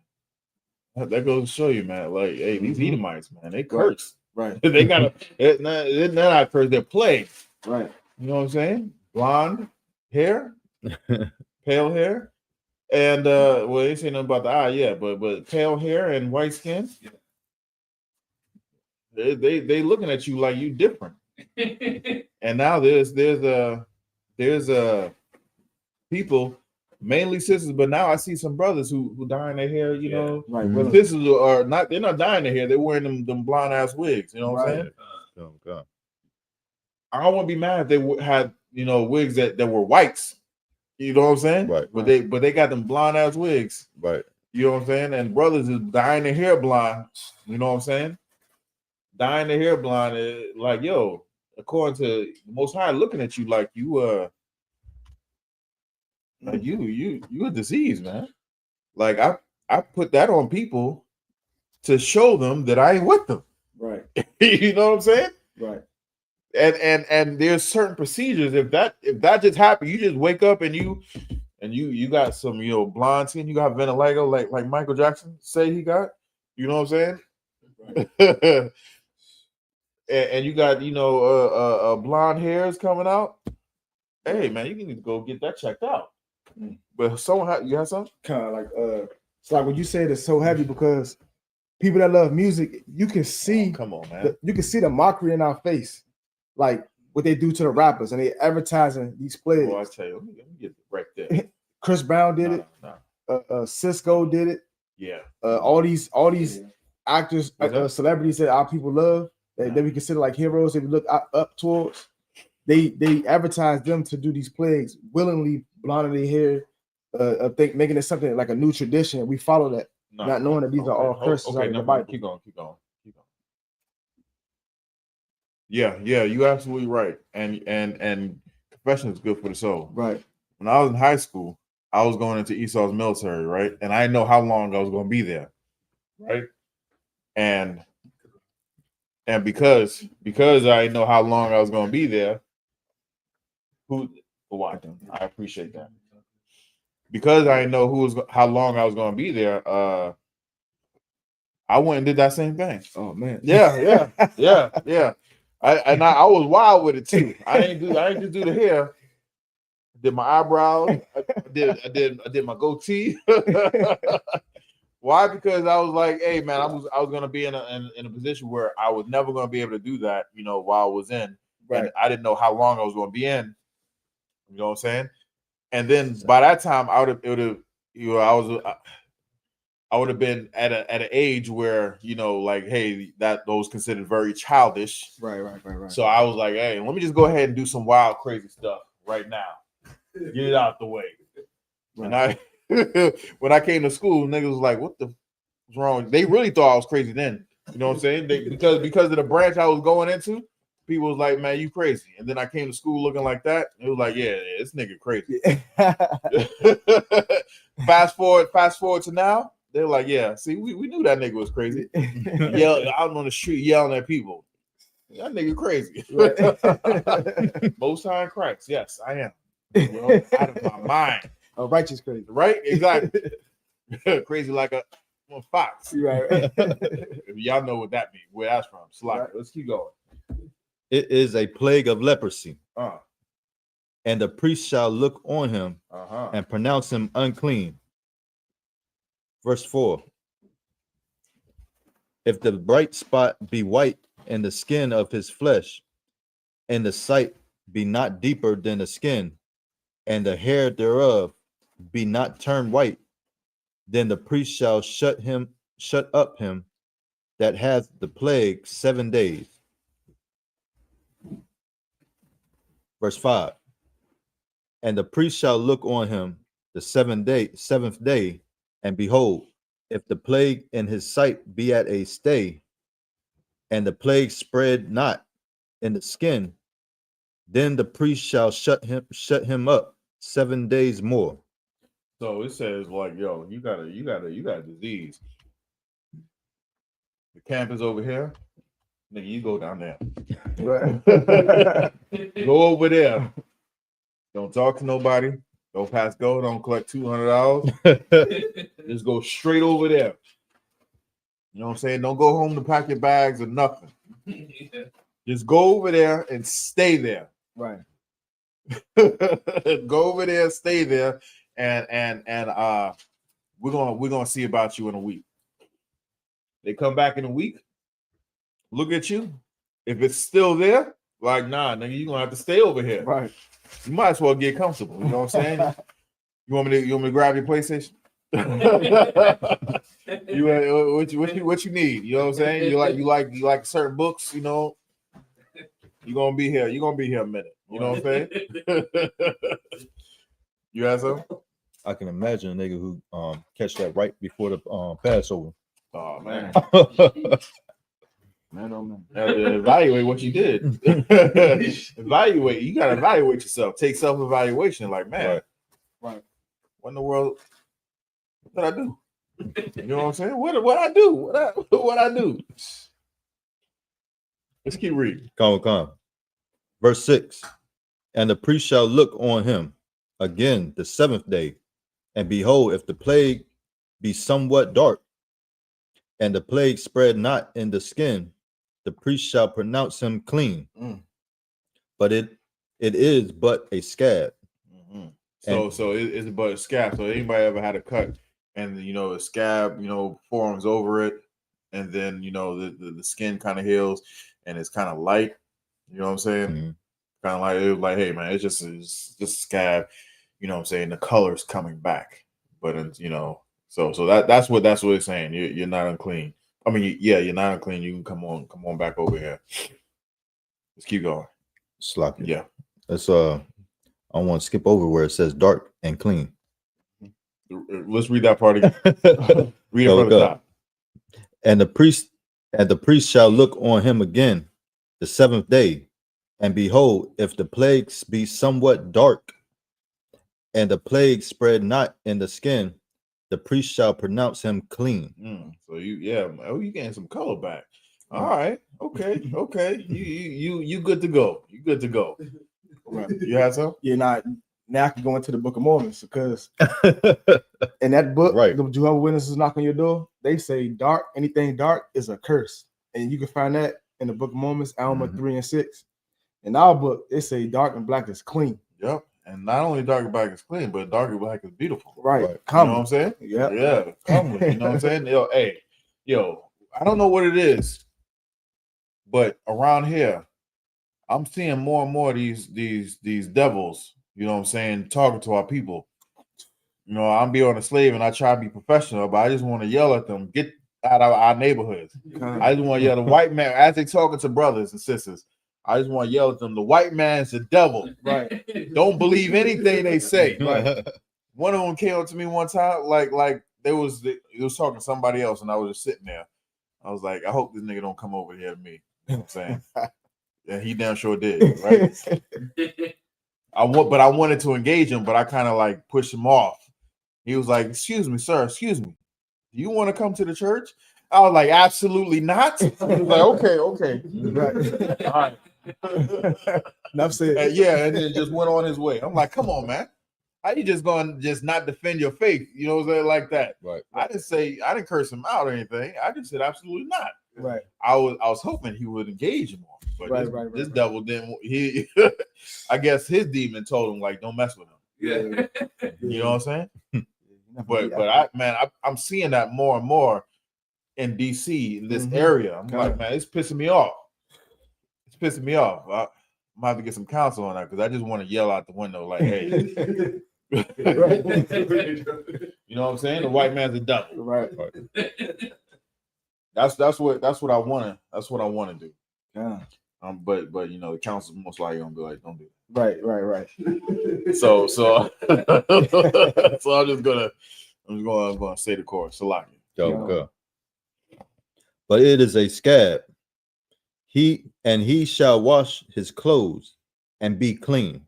that goes to show you, man. Like, hey, these Edomites, man, they curse. Right. They they're not cursed, they're plagued. Right. You know what I'm saying? Blonde hair, pale hair. And well, they say nothing about the eye yet, but pale hair and white skin, they looking at you like you different. And now there's people, mainly sisters, but now I see some brothers who dyeing their hair, you know. Right. Sisters are not, they're not dyeing their hair, they're wearing them blonde ass wigs, you know what I'm saying? God. I don't want to be mad if they had, you know, wigs that were whites. You know what I'm saying? Right. But they got them blonde ass wigs. Right. You know what I'm saying? And brothers is dyeing their hair blonde. You know what I'm saying? Dyeing their hair blonde is like, yo, according to the Most High looking at you like you you a disease, man. Like I put that on people to show them that I ain't with them. Right. You know what I'm saying? Right. And there's certain procedures. If that just happened, you just wake up and you got some, you know, blonde skin, you got vitiligo like Michael Jackson say he got. You know what I'm saying? Right. and you got, you know, blonde hairs coming out. Hey man, you need to go get that checked out. But someone you have something? Kind of like it's like what you said is so heavy because people that love music, you can see come on, man. You can see the mockery in our face. Like what they do to the rappers, and they advertising these plays. Well, I tell you, let me get it right there. Chris Brown did it. Cisco did it. Yeah. All these actors, celebrities that our people love, that we consider like heroes. That we look up towards. They advertise them to do these plays willingly, blonding their hair, making it something like a new tradition. We follow that, not knowing that these are all curses out of the Bible. Keep going. Yeah, you're absolutely right. And confession is good for the soul. Right. When I was in high school, I was going into Esau's military, right? And I didn't know how long I was going to be there, right? And because I didn't know how long I was going to be there, I appreciate that. Because I didn't know how long I was going to be there, I went and did that same thing. Oh man. Yeah. I was wild with it too. I ain't just do the hair. I did my eyebrows. I did my goatee. Why? Because I was like, hey man, I was gonna be in a position where I was never gonna be able to do that, you know, while I was in. Right. And I didn't know how long I was gonna be in. You know what I'm saying? And then by that time, I would have been at an age where, you know, like, hey, those considered very childish. Right. So I was like, hey, let me just go ahead and do some wild, crazy stuff right now. Get it out the way. Right. And when I came to school, niggas was like, what's wrong? They really thought I was crazy then. You know what I'm saying? Because of the branch I was going into, people was like, man, you crazy. And then I came to school looking like that. It was like, yeah, this nigga crazy. Fast forward to now. They're like, yeah, see, we knew that nigga was crazy. Out on the street yelling at people. That nigga crazy. Right. Most High in Christ. Yes, I am. Well, out of my mind. A righteous crazy. Right? Exactly. Crazy like a fox. Right. Y'all know what that means. Where that's from. Right. Let's keep going. It is a plague of leprosy. And the priest shall look on him and pronounce him unclean. Verse 4. If the bright spot be white in the skin of his flesh, and the sight be not deeper than the skin, and the hair thereof be not turned white, then the priest shall shut up him that hath the plague 7 days. Verse 5. And the priest shall look on him the seventh day, and behold, if the plague in his sight be at a stay, and the plague spread not in the skin, then the priest shall shut him up 7 days more. So it says, like, yo, you got a disease. The camp is over here. Nigga, you go down there. Right. Go over there. Don't talk to nobody. Don't pass go. Don't collect $200. Just go straight over there. You know what I'm saying? Don't go home to pack your bags or nothing. Just go over there and stay there. Right. Go over there, stay there, and we're gonna see about you in a week. They come back in a week, look at you. If it's still there, like, nah, nigga, you're gonna have to stay over here. Right. You might as well get comfortable. You know what I'm saying? You want me to grab your PlayStation? What you need? You know what I'm saying? You like certain books, you know. You're gonna be here. You're gonna be here a minute. You know what I'm saying? You have some? I can imagine a nigga who catch that right before the Passover. Oh man. Man, oh man. You have to evaluate what you did. Evaluate. You gotta evaluate yourself. Take self-evaluation. Like, man, Right. what in the world did I do? You know what I'm saying? What I do? What I do? Let's keep reading. Come. Verse 6. And the priest shall look on him again the 7th day, and behold, if the plague be somewhat dark, and the plague spread not in the skin, the priest shall pronounce him clean. But it is but a scab. Mm-hmm. So it's but a scab. So anybody ever had a cut, and a scab, forms over it, and then the skin kind of heals, and it's kind of light. You know what I'm saying? Mm-hmm. Kind of like, it was like, hey man, it's just a scab. You know what I'm saying? The color's coming back, but so that's what it's saying. You're not unclean. I mean, you're not unclean. You can come on back over here. Let's keep going. Sloppy. Yeah. Let's I want to skip over where it says dark and clean. Let's read that part again. Read it from the top. And the priest shall look on him again the 7th day, and behold, if the plagues be somewhat dark, and the plague spread not in the skin, the priest shall pronounce him clean. So you getting some color back. All right, okay. You good to go. You good to go. Right. You had some? Yeah, now I can go into the Book of Mormon because in that book, Right. the Jehovah's Witnesses knock on your door. They say anything dark is a curse, and you can find that in the Book of Mormon, Alma 3 and 6. In our book, they say dark and black is clean. Yep. And not only dark and black is clean, but dark and black is beautiful. Right. You know what I'm saying? Yep. Yeah. Comely. You know what I'm saying? Yo, I don't know what it is, but around here, I'm seeing more and more of these devils, you know what I'm saying, talking to our people. I'm being a slave and I try to be professional, but I just want to yell at them, get out of our neighborhoods. I just want to yell at the white man as they talking to brothers and sisters. I just want to yell at them. The white man's the devil. Right. Don't believe anything they say. Right. One of them came up to me one time, like they was talking to somebody else, and I was just sitting there. I was like, I hope this nigga don't come over here to me. You know what I'm saying? Yeah, he damn sure did, right? I wanted to engage him, but I kind of like pushed him off. He was like, "Excuse me, sir. Excuse me. Do you want to come to the church?" I was like, "Absolutely not." He was like, "Okay." Right. All right. Enough said. And then just went on his way. I'm like, "Come on, man. How you just going to just not defend your faith? You know what I'm saying? Like that." Right. I didn't curse him out or anything. I just said absolutely not. Right. I was hoping he would engage more, but this devil didn't. He, I guess his demon told him like, don't mess with him. Yeah. You know what I'm saying? But I'm seeing that more and more in DC in this area. I'm like, man, it's pissing me off. It's pissing me off. I'm gonna have to get some counsel on that because I just want to yell out the window like, hey. You know what I'm saying? The white man's a devil. Right. That's what I want to do. Yeah. But the council's most likely gonna be like, don't do Right. that. So I'm just gonna say the chorus. Salaki. Go. But it is a scab. He shall wash his clothes and be clean.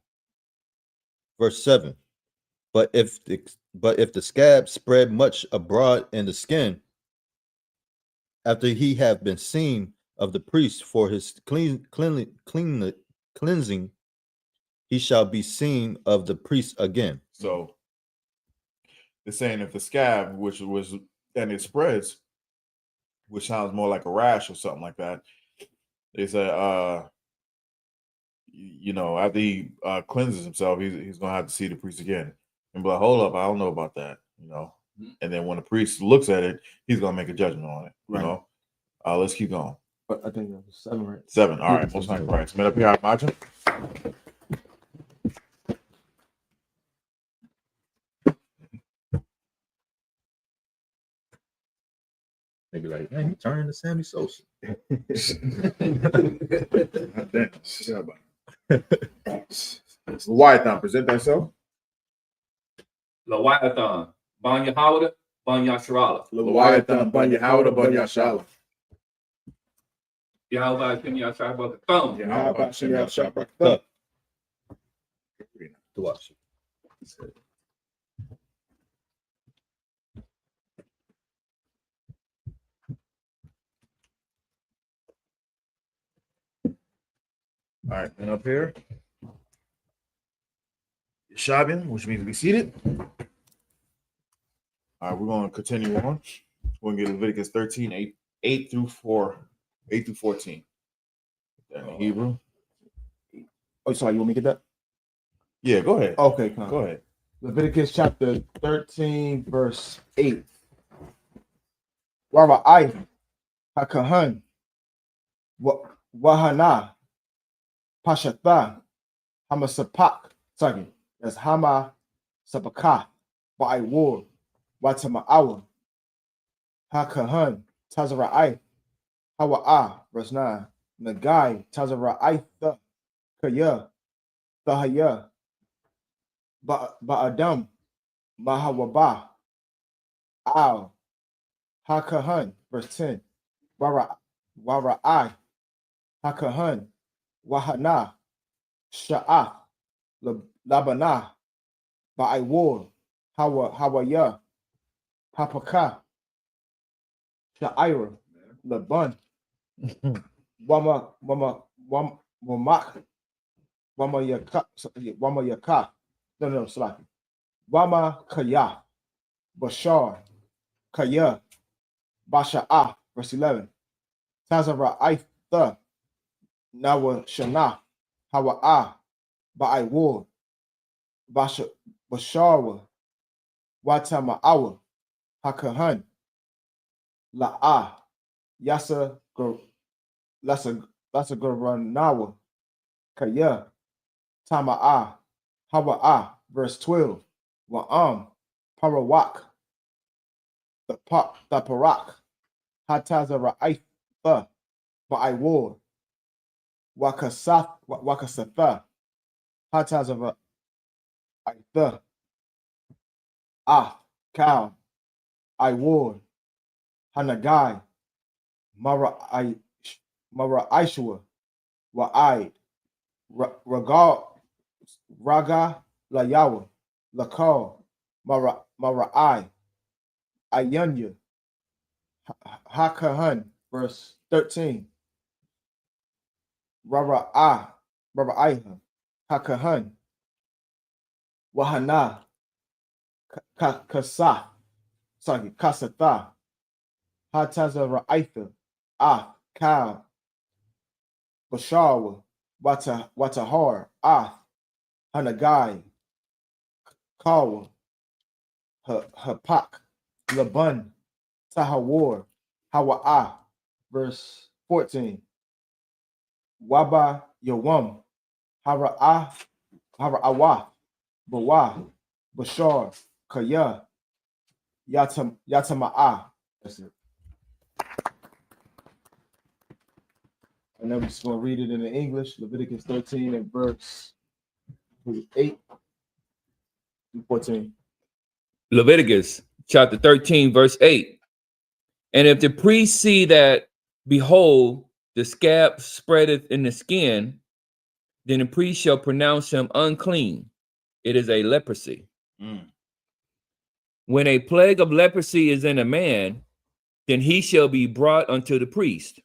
Verse 7. But if the scab spread much abroad in the skin, after he have been seen of the priest for his cleansing, he shall be seen of the priest again. So it's saying if the scab, which was, and it spreads, which sounds more like a rash or something like that, they say, after he cleanses himself, he's gonna have to see the priest again. and be like, hold up, I don't know about that, you know. And then when the priest looks at it, he's gonna make a judgment on it, you know. Let's keep going. But I think that was 7, right? 7. All right, most high Christ. Met up here, Maja. They be like, man, you turning to Sammy Sosa. Leviathan, present thyself. Leviathan, Ban Yahawada, Ban Yasharala. Leviathan, Ban Yahanna, Ban SHALAM. Yahweh Kim Yasharala. Thumb. Yahweh Shem Yahshua. All right, and up here, Shabin, which means be seated. All right, we're going to continue on. We're going to get Leviticus 13, 8 through 14. And in Hebrew. Oh, sorry, you want me to get that? Yeah, go ahead. Okay, Go ahead. Leviticus chapter 13, verse 8. Wara'ai, Hakahan, Wahana, Pashatha, Hamasapak, sorry, that's Hama Sapaka, Ba'ai Watama'awa, Hakahan, Tazara'ai, Hawa'a, verse 9. Nagai, Tazara'ai, Kaya, Thahaya, Ba'adam, Mahawaba, Al, Hakahan, verse 10. Wara'ai, Hakahan, Wahana, Sha'af, Labana, Ba'ai Hawaya, Papaka, Sha'ira, Laban, Wamak, Wamayaka, no, Slaki, Wama Kaya, Bashar, Kaya, Basha'ah, verse 11. Tazara'aitha, Nawa Shana, Hawa'ah, Ba'ai Basharwa, Watama'awa, Hakahan, La'ah, Yasa Garanawa, Kaya, Tama'ah, Hawa'ah, verse 12. Wa'am, Parawak, the Parak, Hatazara'aitha, Ba'ai Wakasatha, Hatazara'aitha, Cow, Hanagai, Mara Ishua, Wa'id, Raga, Layawa, Lakal, Mara'ai, Ayanya, Hakahan, verse 13. Rabaiha, Hakahan, Wahana, Kasatha, Hatazara'aitha, Ka, Basharwa, Watahar, Hanagai, Kawa, Hapak, Laban, Tahawar, Hawa'ah, verse 14. Waba Yawam, Hara'awa, Bawa, Bashar, Kaya, Yatama'ah. That's it. And then we're just going to read it in the English, Leviticus 13 and verse 8 through 14. Leviticus chapter 13, verse 8. And if the priest see that, behold, the scab spreadeth in the skin, then the priest shall pronounce him unclean. It is a leprosy. When a plague of leprosy is in a man, then he shall be brought unto the priest.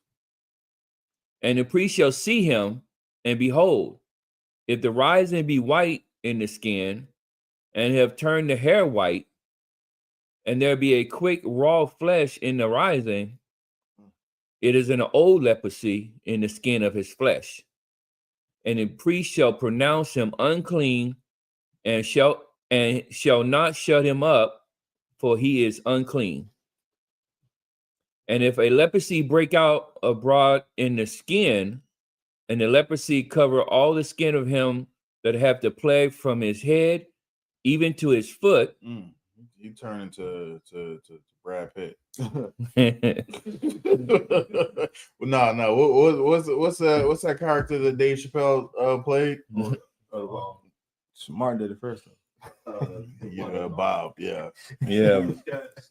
And the priest shall see him, and behold, if the rising be white in the skin, and have turned the hair white, and there be a quick raw flesh in the rising, it is an old leprosy in the skin of his flesh. And the priest shall pronounce him unclean, and shall and shall not shut him up, for he is unclean. And if a leprosy break out abroad in the skin, and the leprosy cover all the skin of him that have the plague from his head even to his foot, You turn into to Brad Pitt. No. What's that character that Dave Chappelle played? Martin did it first. Bob. Yeah. yeah,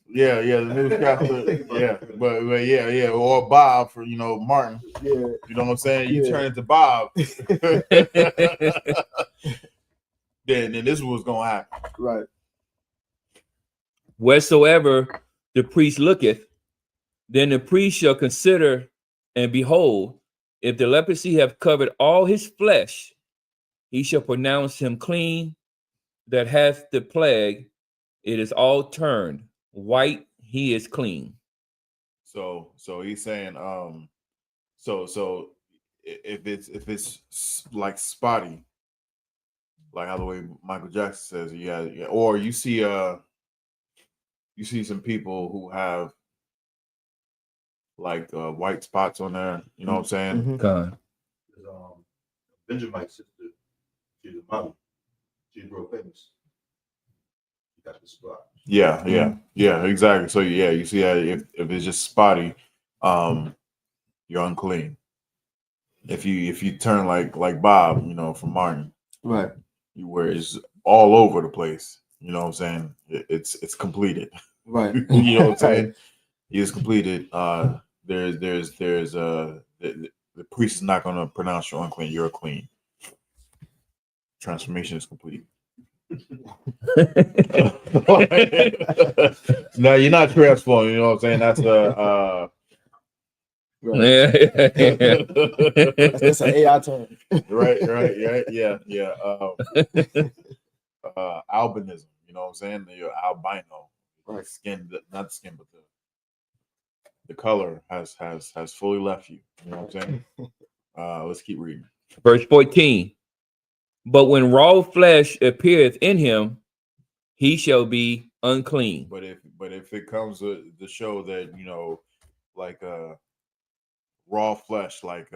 The newscaster. Yeah. Or Bob for Martin. Yeah. You know what I'm saying? You Yeah. turn into Bob. then this was gonna happen. Right. Wheresoever the priest looketh, then the priest shall consider, and behold, if the leprosy have covered all his flesh, he shall pronounce him clean that hath the plague. It is all turned white, he is clean. So he's saying, so if it's like spotty, like how the way Michael Jackson says, yeah, or you see some people who have like white spots on there, you know what I'm saying? Mm-hmm. God. Benjamin's sister, she's a model. She's real famous. She got the spot. Yeah, exactly. So yeah, you see that if it's just spotty, you're unclean. If you turn like Bob, from Martin, Right. where it's all over the place, you know what I'm saying? It's completed. Right. You know what I'm saying? He is completed. There's the priest is not gonna pronounce you unclean. You're clean. Transformation is complete. No, you're not transformed. You know what I'm saying? That's Yeah. That's an AI term. right, yeah. Albinism. You know what I'm saying? You're albino. Right. Skin, not the skin, but the color has fully left you. You know what I'm saying? Let's keep reading. Verse 14. But when raw flesh appeareth in him, he shall be unclean. But if it comes to show that like raw flesh, like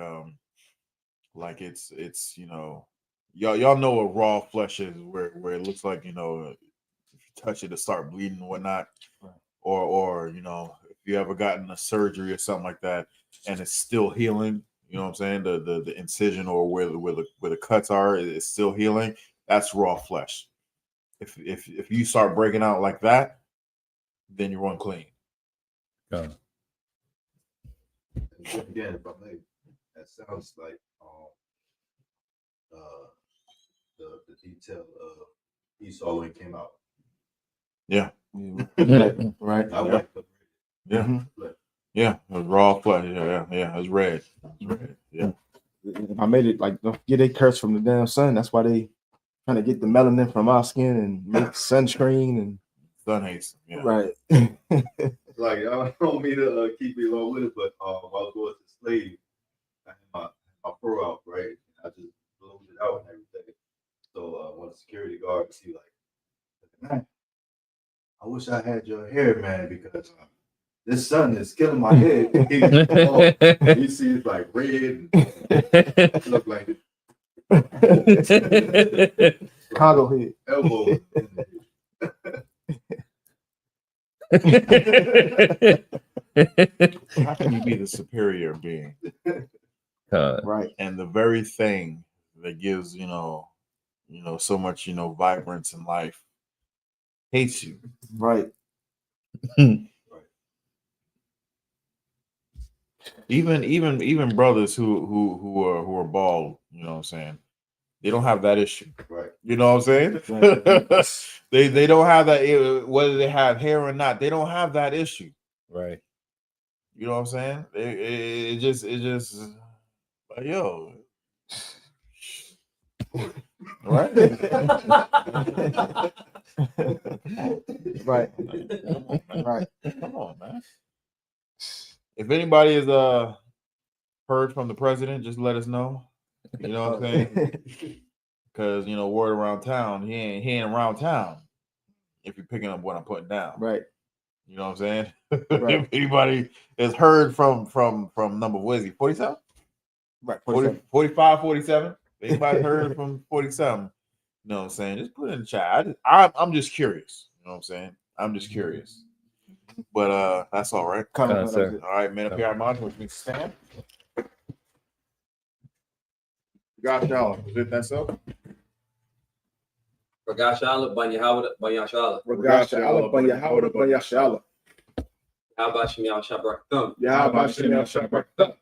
it's y'all know what raw flesh is, where it looks like if you touch it, it start bleeding and whatnot, right. or if you ever gotten a surgery or something like that and it's still healing, you know what I'm saying, the incision or where the cuts are is still healing, that's raw flesh. If you start breaking out like that, then you're unclean. God. Again, if I may, that sounds like the detail of Esau when it came out. Yeah. Right. I like the Yeah, it was raw flesh. Yeah, it was red. It's red. Yeah. If I made it, like, don't get a curse from the damn sun. That's why they trying to get the melanin from our skin and make sunscreen and Sun hates. Yeah. right. like I don't mean to keep it long with it, but while I was going to slave, I had my fur out, right? I just blew it out and everything. So when the security guard was like, man, I wish I had your hair, man, because this sun is killing my head. You see, it's like red. And look like Congo head. elbow. How can you be the superior being? Right. And the very thing that gives so much vibrance in life hates you. Right. Even brothers who are bald, you know what I'm saying, they don't have that issue. Right. You know what I'm saying? they don't have that, whether they have hair or not, they don't have that issue. Right. You know what I'm saying? It just like, yo. Right. Right. Right. Come on, man. If anybody is heard from the president, just let us know. You know what I'm saying? because you know, word around town, he ain't around town. If you're picking up what I'm putting down, Right. You know what I'm saying? Right. If anybody has heard from number, what is he, 47? Right. 40, 45, 47. Anybody heard from 47? You know what I'm saying? Just put it in the chat. I'm just curious. You know what I'm saying? I'm just curious. But that's all right. Sir. All right, man. Up here, Armand, which means stand. God, y'all. Is it that so? Ragashala, Banyahawada, Banyashala. Ragashala, Banyahawada, Banyashala. How about Shemi al Shabrak? Yeah, about Shemi al-Shabrak.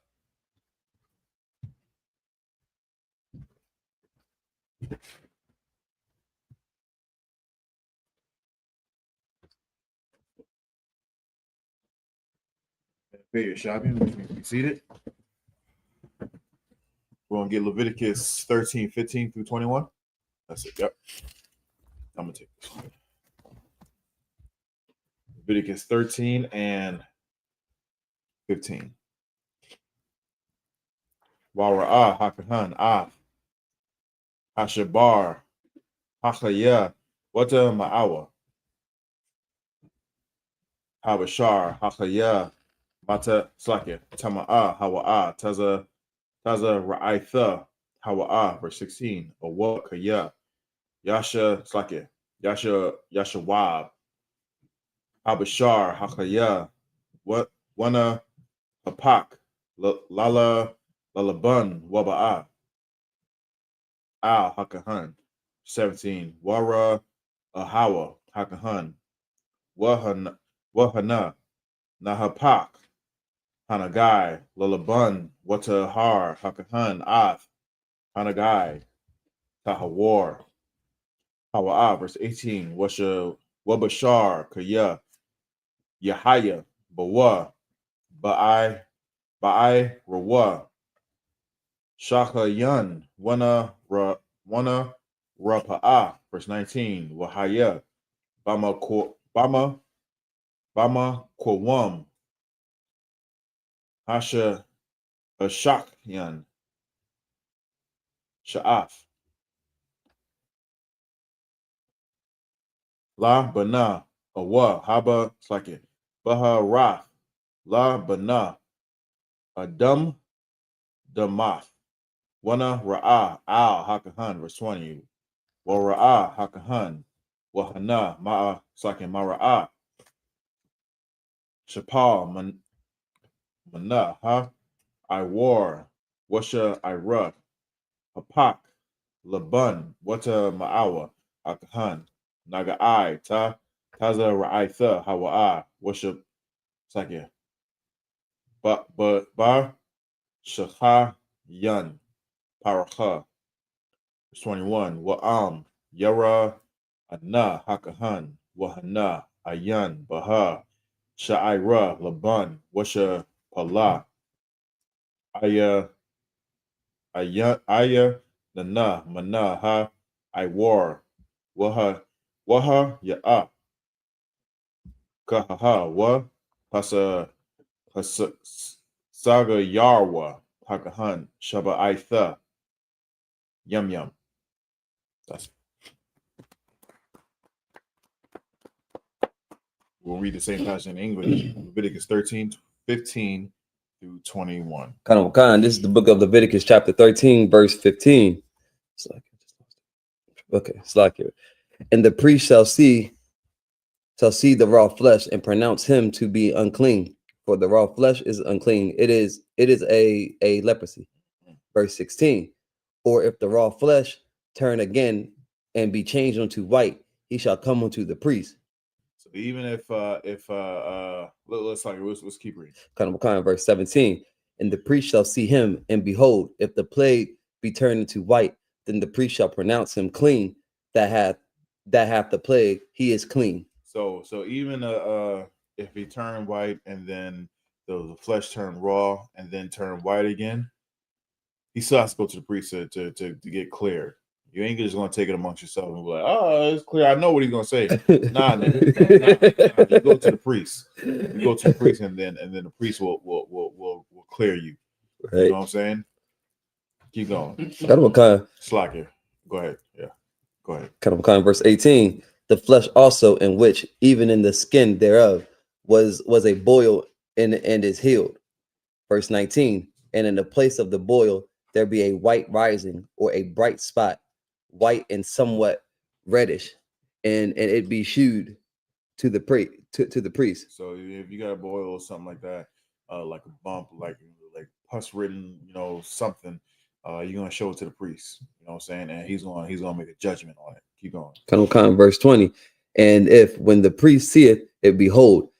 Pay your shopping, which means be seated. We're going to get Leviticus 13, 15 through 21. That's it. Yep. I'm going to take this one. Leviticus 13 and 15. Wara'ah, Hakahan, Hashabar, Hachaya, Wata Ma'awa, Habashar, Hachaya, Mata Slakya, Tama'a, Hawa'a, Taza Ra'aitha, Hawa'a, verse 16, Awa Kaya, Yasha Slakya, Yasha Wab, Habashar, Hachaya, what Wana Apak, Lala Lalabun, Waba'a, Al Hakahan, 17, Wara Ahawa, Hakahan, Wahana, Nahapak, Hanagai, Lalabun, Watahar, Hakahan, Ath, Hanagai, Tahawar, Hawa'a, verse 18, Wabashar, Kaya, Yahaya, Bawa, Ba'ai, Rawa, Shakayan, Wana Rapa'a, verse 19, Wahaya, Bama Kwam, Hasha Ashakyan, Sha'af, La Bana, Awa, Haba, Slake, Baha Rath, La Bana, Adam, Damath, Wana Ra'ah, Al Hakahan, verse 20, Wa Ra'ah, Hakahan, Wahana, Ma'a, Slake, Mara'ah, Shapal, Mana, Ha, I war, Washa, I ruck, Hapak, Laban, Wata Ma'awa, Akahan, Naga I, Taza Ra'aitha, Hawa'a, Washa, Sakya, Ba, Shakha, Yan, Paracha, 21, Wa'am, Yara, Ana, Hakahan, Wahana, Ayan, Baha, Sha'ira, Laban, Washa, Pala, Aya, Nana, Mana, Ha, I war, Waha, Ya'a, Kahaha, Wa, Hasa, Saga Yarwa, Hakahan, Shaba Aitha, Yum. We'll read the same passage in English, Leviticus 13, 15 through 21. This is the book of Leviticus, chapter 13, verse 15. It's like it. And the priest shall see the raw flesh and pronounce him to be unclean, for the raw flesh is unclean. It is a leprosy. Verse 16. Or if the raw flesh turn again and be changed unto white, he shall come unto the priest. So even if let's keep reading. Kind of verse 17. And the priest shall see him, and behold, if the plague be turned into white, then the priest shall pronounce him clean that hath the plague, he is clean. So even if he turned white and then the flesh turned raw and then turned white again, he still has to go to the priest to get cleared. You ain't just gonna take it amongst yourself and be like, "Oh, it's clear. I know what he's gonna say." Nah, nigga. Nah. You go to the priest. You go to the priest, and then the priest will clear you. Right. You know what I'm saying? Keep going. Slacker. Go ahead. Yeah. Go ahead. Verse 18. The flesh also, in which even in the skin thereof was a boil and is healed. Verse 19. And in the place of the boil there be a white rising, or a bright spot, white and somewhat reddish, and it be shewed to the priest. So if you got a boil or something like that, like a bump, like pus ridden, something, you're gonna show it to the priest. You know what I'm saying? And he's gonna make a judgment on it. Keep going. Verse 20. And if when the priest seeth it, behold,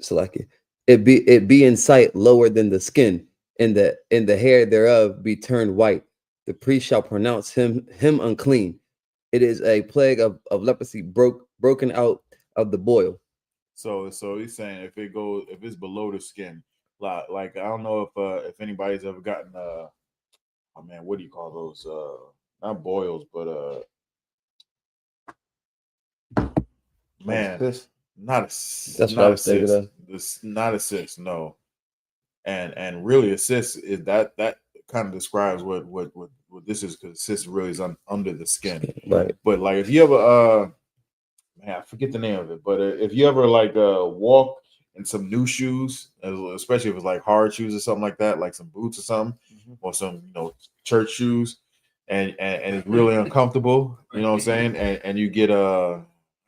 so like it be in sight lower than the skin, and the hair thereof be turned white, the priest shall pronounce him unclean. It is a plague of leprosy broken out of the boil. So he's saying if it's below the skin, like I don't know if anybody's ever gotten what do you call those? Not boils, but man, not a That's what I was thinking of. This not a cyst, no. And really a cyst is that kind of describes what this is, because cyst really is under the skin. Right. But like if you ever I forget the name of it, but if you ever walk in some new shoes, especially if it's like hard shoes or something like that, like some boots or something, or some church shoes, and it's really uncomfortable, you know what I'm saying, and you get I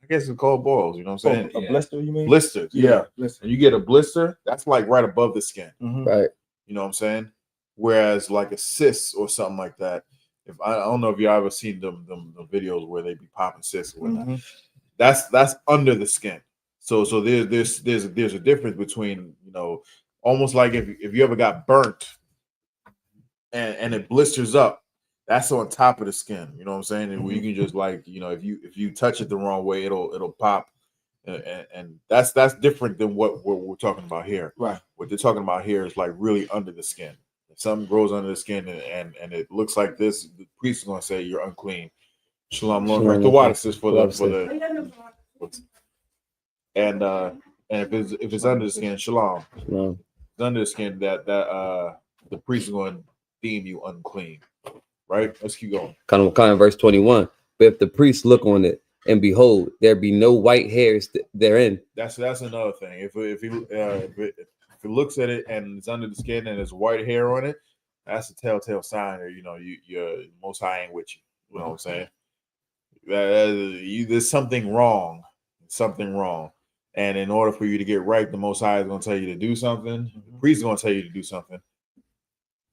guess it's called boils, you know what I'm saying? A blister, you mean? Blisters, yeah. Blister. And you get a blister, that's like right above the skin, Right. you know what I'm saying? Whereas like a cyst or something like that, if I don't know if you ever seen them videos where they be popping cysts or whatnot. That's under the skin. So there's a difference between, almost like if you ever got burnt and it blisters up, that's on top of the skin. You know what I'm saying? And you can just if you touch it the wrong way, it'll pop. And that's different than what we're talking about here. Right. What they're talking about here is like really under the skin. If something grows under the skin and it looks like this, the priest is gonna say you're unclean. Shalom, Lord, drink the water, sis, for the and if it's under the skin, shalom. No. It's under the skin that the priest is going to deem you unclean. Right? Let's keep going. Verse 21. But if the priest look on it, and behold, there be no white hairs therein. That's another thing. If he looks at it and it's under the skin and there's white hair on it, that's a telltale sign that you're Most High ain't with you. You know what I'm saying? There's something wrong. Something wrong. And in order for you to get right, the Most High is going to tell you to do something. The priest is going to tell you to do something,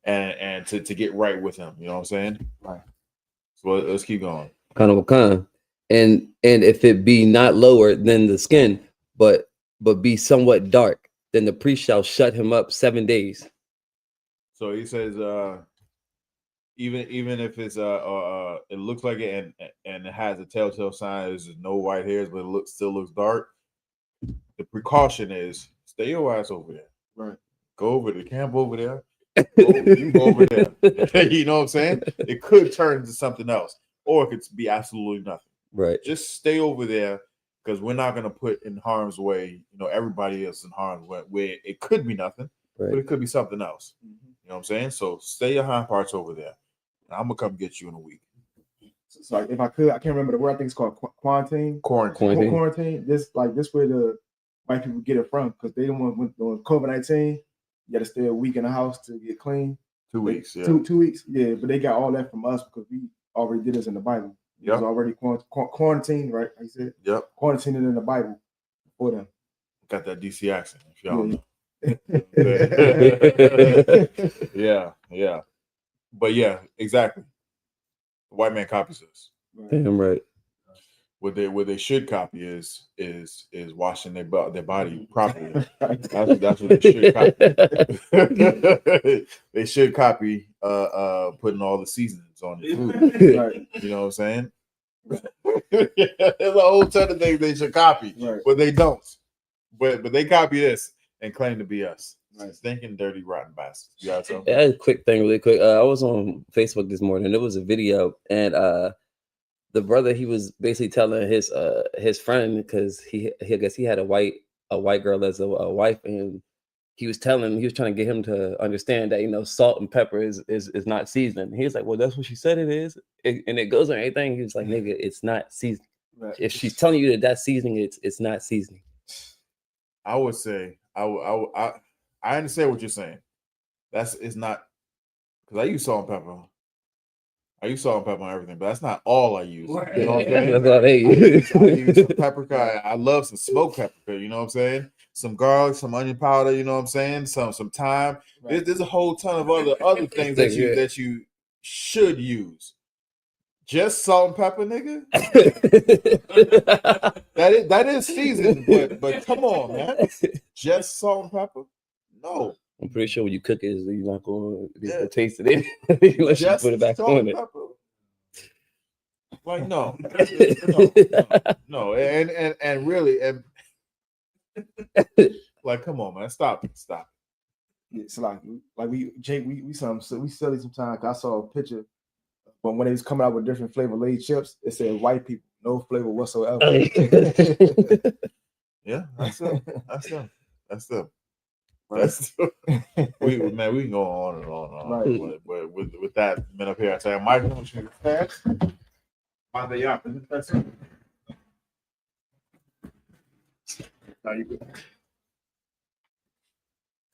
and to get right with him. You know what I'm saying? Right. So let's keep going. And if it be not lower than the skin, but be somewhat dark, then the priest shall shut him up 7 days. So he says, even if it's it looks like it and it has a telltale sign, there's no white hairs, but it still looks dark. The precaution is stay your ass over there. Right. Go over to the camp over there. You go over there. You know what I'm saying? It could turn into something else, or it could be absolutely nothing. Right. Just stay over there, because we're not going to put in harm's way, everybody else in harm's way, where it could be nothing, right. But it could be something else. You know what I'm saying? So stay your hind parts over there. And I'm going to come get you in a week. So if I could, I can't remember the word. I think it's called quarantine. Quarantine. This where the white people get it from, because they don't want with COVID-19. You got to stay a week in the house to get clean. 2 weeks. Yeah. 2 weeks. Yeah, but they got all that from us because we already did this in the Bible. It was already quarantined, right? Like you said. Yep. Quarantined in the Bible for them. Got that DC accent, if y'all know. Yeah. But yeah, exactly. The white man copies us. Damn right. What they should copy is washing their body properly. That's what they should copy. They should copy putting all the seasonings on the food. Right. You know what I'm saying? There's a whole ton of things they should copy, right. But they don't. But they copy this and claim to be us. Right. Stinking, dirty, rotten bastards. You got something? Yeah, a quick thing, really quick. I was on Facebook this morning. There was a video, and the brother, he was basically telling his friend, because he I guess he had a white girl as a wife, and he was trying to get him to understand that, salt and pepper is not seasoning. He was like, well, that's what she said it is. And it goes on everything. He was like, nigga, it's not seasoning. Right. If she's telling you that that's seasoning, it's not seasoning. I would say I understand what you're saying. It's not, because I use salt and pepper. I use salt and pepper on everything, but that's not all I use. You know what I'm saying? That's all they use. I use some paprika. I love some smoked paprika. You know what I'm saying? Some garlic, some onion powder. You know what I'm saying? Some thyme. Right. There's a whole ton of other things that you should use. Just salt and pepper, nigga. that is seasoned, but come on, man. Just salt and pepper? No. I'm pretty sure when you cook it, you're not going to taste it unless you put it back on it. Pepper. Like no, and really, and like, come on, man, stop it. It's like we silly sometimes. I saw a picture, but when they was coming out with different flavor Lay's chips, it said white people, no flavor whatsoever. Yeah, that's them. We can go on and on. Right. But with that men up here, I tell you, Michael, what you fast? That's it. Now you go.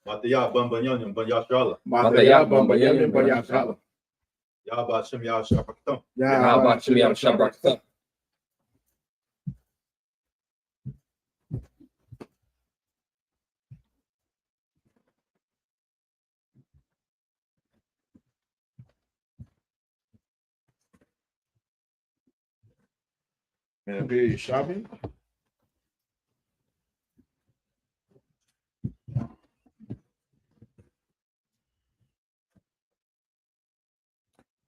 Mataya Bambanyan, Banya Shala. Mataya Bambanyan, Banya Shala. Yabashim Yashabaktam. Yabashim Yashabaktam. Man up here, you shopping?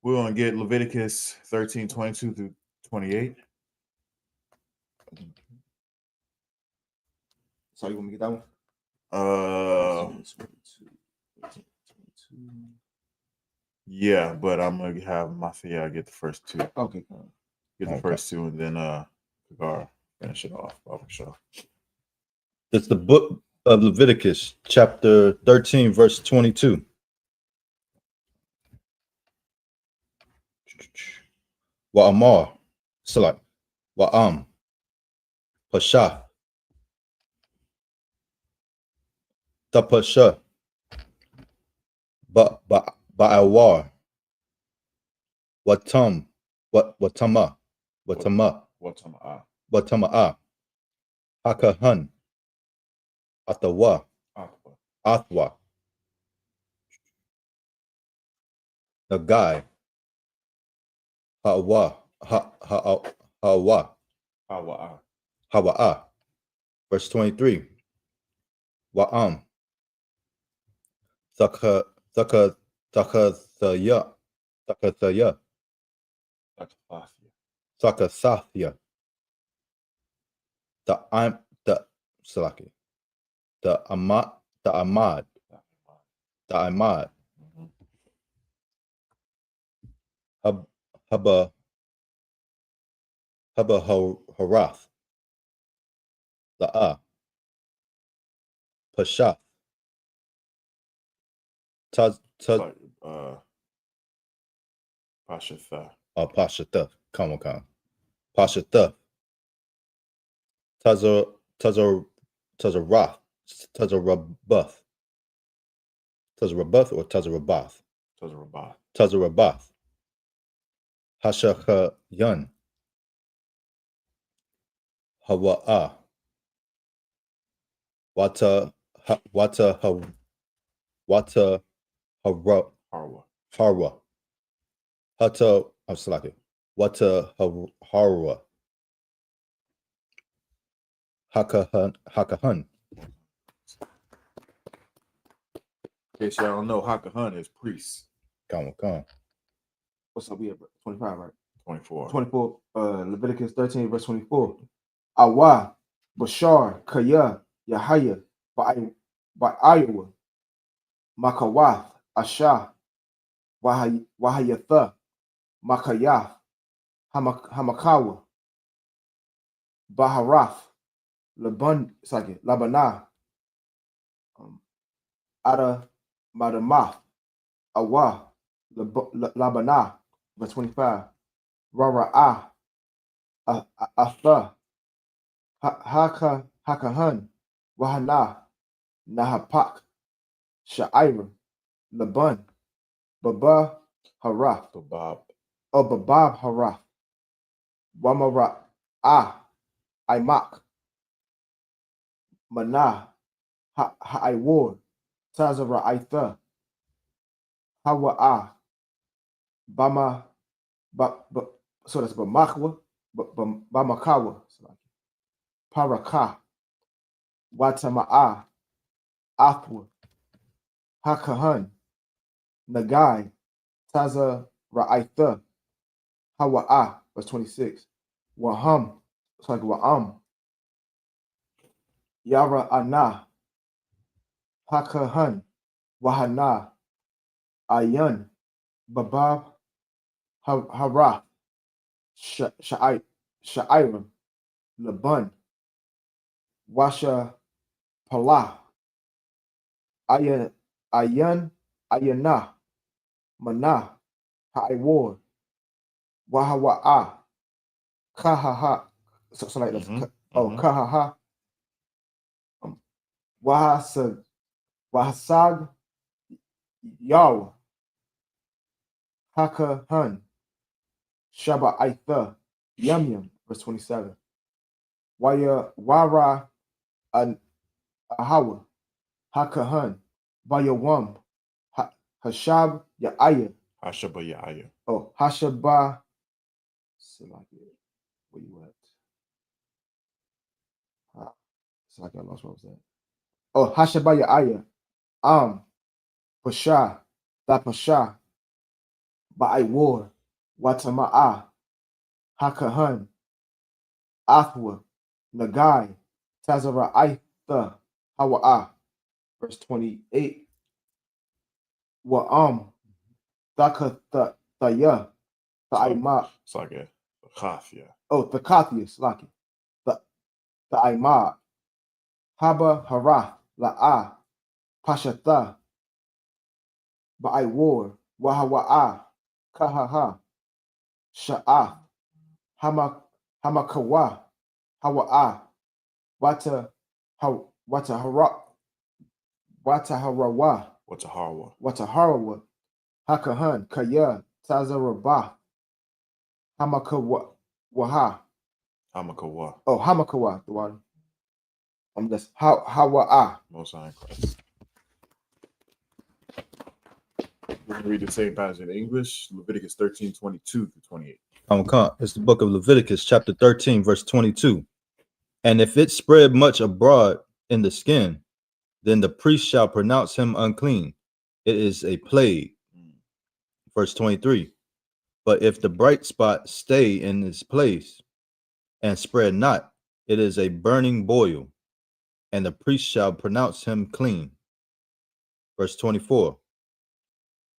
We're going to get Leviticus 13:22 through 28. So you want me to get that one? Yeah, but I'm gonna have Mafia get the first two. Okay. Get the first two, and then Kagar finish it off. Sure. It's the book of Leviticus, chapter 13, verse 22. Wa'amar, Salat, Wa'am, Pasha, Tapasha, Ba'awar, Watama, Hakahan, Atawa, Athwa, Nagai, Hawa'a. Verse 23. Wa'am, Thakathaya, the Ahmad, Haba Harath, the Pashath, Pashatha, Pashatha, Tazarath, Tazarabath or Tazarabath, Hashachayan, Hawa'a, Wata Harwa, Hata, I'm slacking. Wata Harwa, Hakahan. In case y'all don't know, Hakahan is priest. Come on. What's up? We have 25, right? 24. 24. Leviticus 13, verse 24. Awa, Bashar, Kaya, Yahaya, Iowa, Makawath, Asha, Wahayatha, Makayath, Hamakawa, Baharath, Labanah, Ada Madamath, Awa, Labana, verse 25. Rara'ah, Atha, Hakahan, Wahana, Nahapak, Sha'ira, Laban, Baba Harath, Babab. Babab Harath, Wamara Imak, Manah, Ha'aiwar, Tazara Aitha, Hawa'ah, Bama, so that's Bamakwa, Bamakawa, Paraka, Watama'a, Athwa, Hakahan, Nagai, Taza Ra'aitha, Hawa'ah, verse 26. Waham, it's like Wa'am, Yara Anah, Hakahan, Wahana, Ayan, Babab, Harath, Sha'ira, Laban, Washa Palah, Ayan, Ayanah, Manah, Ha'aiwar, Wahawa'ah, Kahaha, so like that's Kahaha, Wahasag, Yaw, Hakahan, Shaba Aitha, Yum, verse 27. Wara Ahawa, Hakahan, Bayawam, Hashab Ya'aya. Hashaba Ya'aya. Oh, Hashaba. Where you at? It's like I lost what was that. Oh, Hashaba Ya'aya. Pasha, La Pasha, Ba'aiwar, Watama'a, Hakahan, Athwa, Nagai, Tazara Aitha, Hawa'ah. Verse 28. Wa'am, Thakathaya, Tha'ima. It's like a chaf, yeah. Oh, Thakathius, Laki. Tha'ima. Haba Harath, La'ah, Pashatha, Ba'aiwar, Wahawa'ah, Kahaha, Sha'ath, Hamakawa, Hawa'ah, Wataharawa, Wataharawa, Hakahan, Kaya, Tazarabah, Hamakawa, Hamakawa. Oh, Hamakawa, the one. That's Hawa'ah. Most High in Christ. We're going to read the same passage in English, Leviticus 13:22 through 28. It's the book of Leviticus, chapter 13, verse 22. And if it spread much abroad in the skin, then the priest shall pronounce him unclean. It is a plague. Verse 23. But if the bright spot stay in its place and spread not, it is a burning boil, and the priest shall pronounce him clean. Verse 24.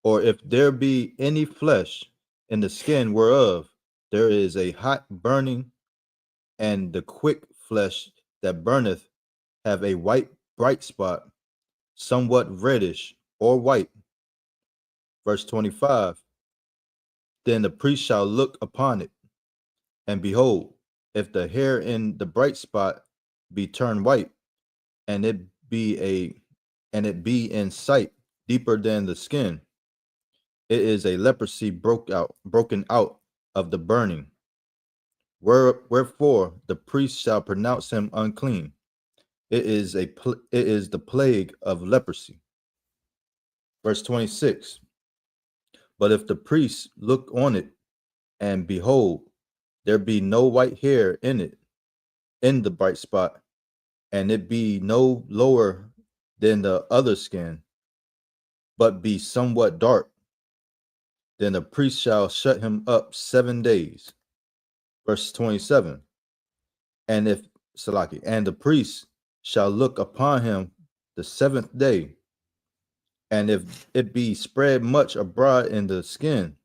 Or if there be any flesh in the skin whereof there is a hot burning, and the quick flesh that burneth have a white bright spot, somewhat reddish or white. Verse 25. Then the priest shall look upon it, and behold, if the hair in the bright spot be turned white, and it be in sight deeper than the skin, it is a leprosy broken out of the burning. Wherefore the priest shall pronounce him unclean. It is the plague of leprosy. Verse 26. But if the priest look on it, and behold, there be no white hair in it, in the bright spot, and it be no lower than the other skin, but be somewhat dark, then the priest shall shut him up 7 days. Verse 27. And the priest shall look upon him the 7th day, and if it be spread much abroad in the skin,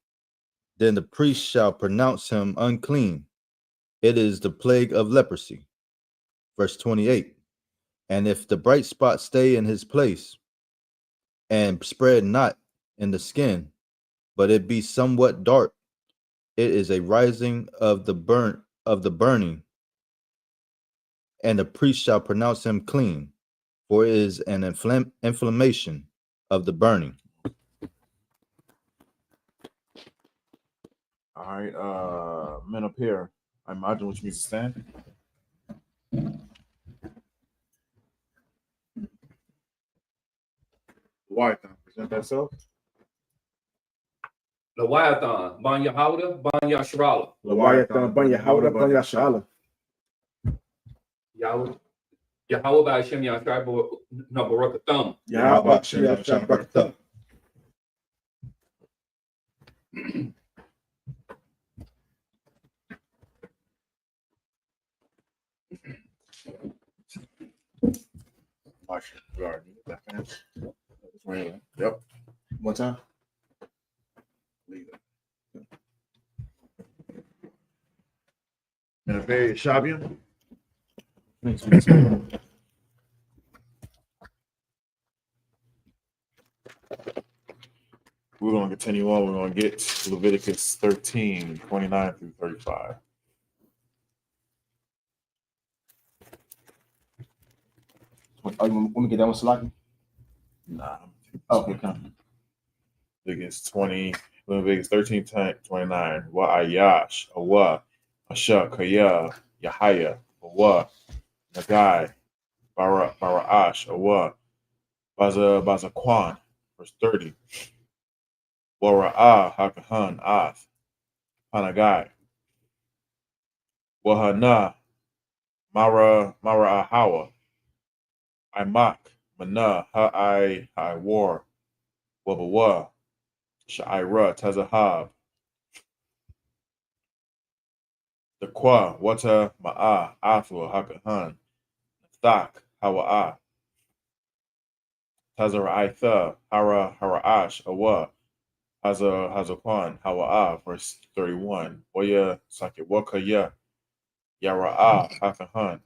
then the priest shall pronounce him unclean. It is the plague of leprosy. Verse 28. And if the bright spot stay in his place, and spread not in the skin, but it be somewhat dark, it is a rising of the burning, and the priest shall pronounce him clean, for it is an inflammation of the burning. All right, men up here. I imagine which means to stand. Leviathan, present thyself. Leviathan, Ban Yehuda, Ban Yashrala. Leviathan, Ban Yehuda, Ban Yashala. Yahweh by Hashem Yashai Nabarakatham. Yahweh, Shem, Barakatah. Watch it. You already did that fast. Yep. One time. Leave it. Men up here, Shabian. We're going to continue on. We're going to get to Leviticus 13, 29 through 35. Oh, you want me to get that one, Salaki? Nah. Okay, come. Leviticus 13, 29. Wa Ayash, Awa, Asha, Kaya, Yahaya, Awa, Nagai, Baraash, Awa, Bazakwan, verse 30. Wara'ah, Hakahan, Ath, Hanagai, Wahana, Mara Ahawa, Imak, Mana, I War, Wabawa, Sha'ira, Tazahab, the Kwa, Wata, Ma'a, Athwa, Hakahan, Thak, Hawa'ah, Tazaraitha, Hara'ash, Awa, Hazakwan, Hawa'ah, verse 31. Waya, Sakewaka, Yara'ah, Hakahan,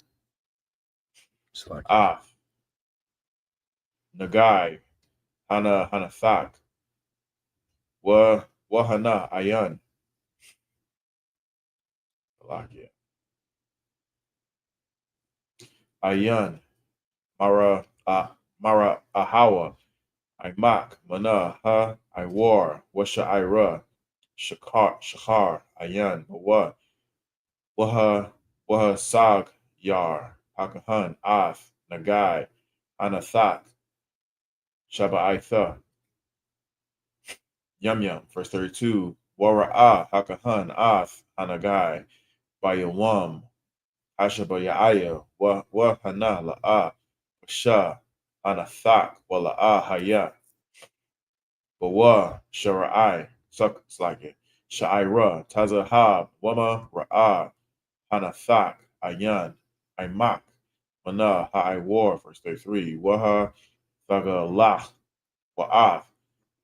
Af, Nagai, Hanathak, Wahana, Ayan, Alakia, Ayan, Mara Ahawa, Imak, Mana, Ha, Iwar, Washa Ira, Shachar, Ayan, Waha Sag, Yar, Hakahan, Af, Nagai, Anathak, Shaba'itha, Yum, verse 32. Wara'ah, Hakahan, Af, Hanagai, Bayawam, Hashabayaya, Wahana, La'ah, Washa, Anathak, Wala'ah, Haya, Bawa, Shara'ai, Slake, Sha'ira, Tazahab, Wama, Ra'ah, Hanathak, Ayan, Imak, Mana, Ha'iwar, verse 33. Waha, Thagalah, Wa'ath,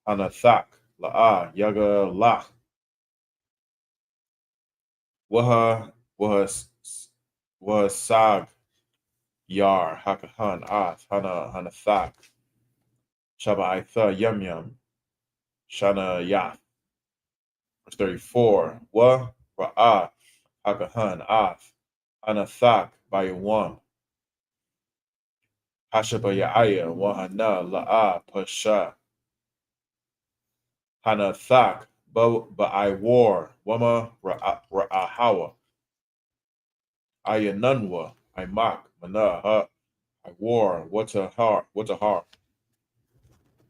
Hanathak, La'ah, Yaga Lach, Waha Sag, Yar, Hakahan, Ath, Hanathak, Shaba'itha, Yum, Shana Yath. Verse 34. Ra'ah, Hakahan, Ath, Hanathak, Bayawam, Hashabayaya, Wahana, La'ah, Pasha, Hanathak, Ba'aiwar, Wama, Ra'ahawa, Ayanunwa, Imak, Mana, Iwar, Watahar,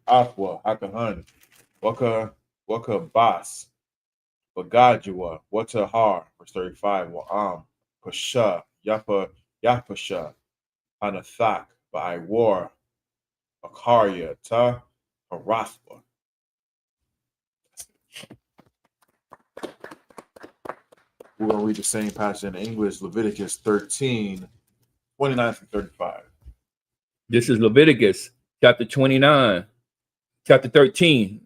Athwa, Hakahan, Waka Bas, Bagajua, Watahar, verse 35, Wa'am, Pasha, Yapasha, Hanathak, Ba'aiwar, Akarya, Ta, Harathwa. We're going to read the same passage in English, Leviticus 13, 29 through 35. This is Leviticus chapter 13,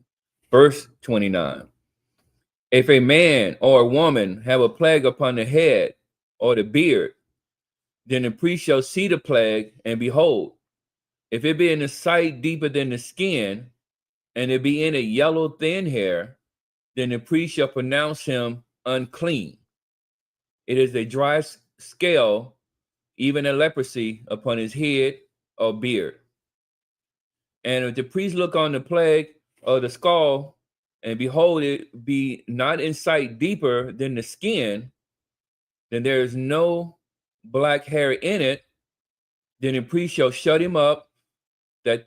verse 29. If a man or a woman have a plague upon the head or the beard, then the priest shall see the plague, and behold, if it be in the sight deeper than the skin, and there be any yellow thin hair, then the priest shall pronounce him unclean. It is a dry scale, even a leprosy, upon his head or beard. And if the priest look on the plague of the skull, and behold, it be not in sight deeper than the skin, then there is no black hair in it, then the priest shall shut him up. Then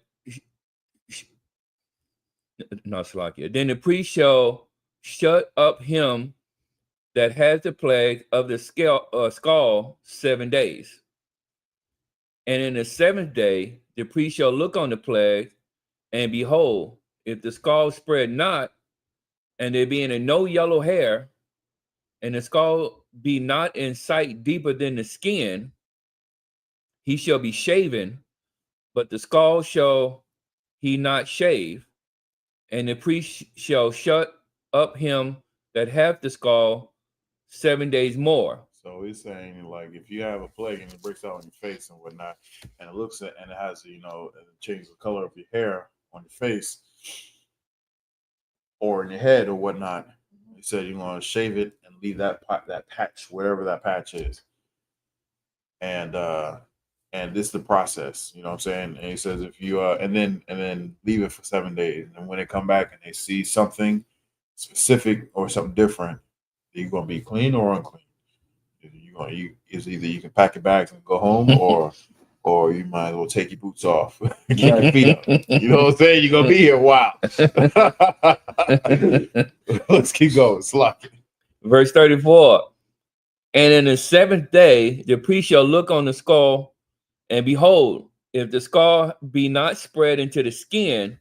the priest shall shut up him that has the plague of the skull 7 days. And in the 7th day, the priest shall look on the plague, and behold, if the skull spread not, and there be no yellow hair, and the skull be not in sight deeper than the skin, he shall be shaven, but the skull shall he not shave, and the priest shall shut up him that hath the skull 7 days more. So he's saying, like, if you have a plague and it breaks out on your face and whatnot, and it looks at and it has, it changes the color of your hair on your face or in your head or whatnot, he said you're going to shave it and leave that patch, whatever that patch is, and this is the process. You know what I'm saying? And he says if you and then leave it for 7 days, and when they come back and they see something specific or something different, you're going to be clean or unclean. It's either you can pack your bags and go home, or you might as well take your boots off, get your feet up. You know what I'm saying? You're gonna be here a while. Let's keep going. Slock. Verse 34. And in the 7th day, the priest shall look on the skull, and behold, if the skull be not spread into the skin,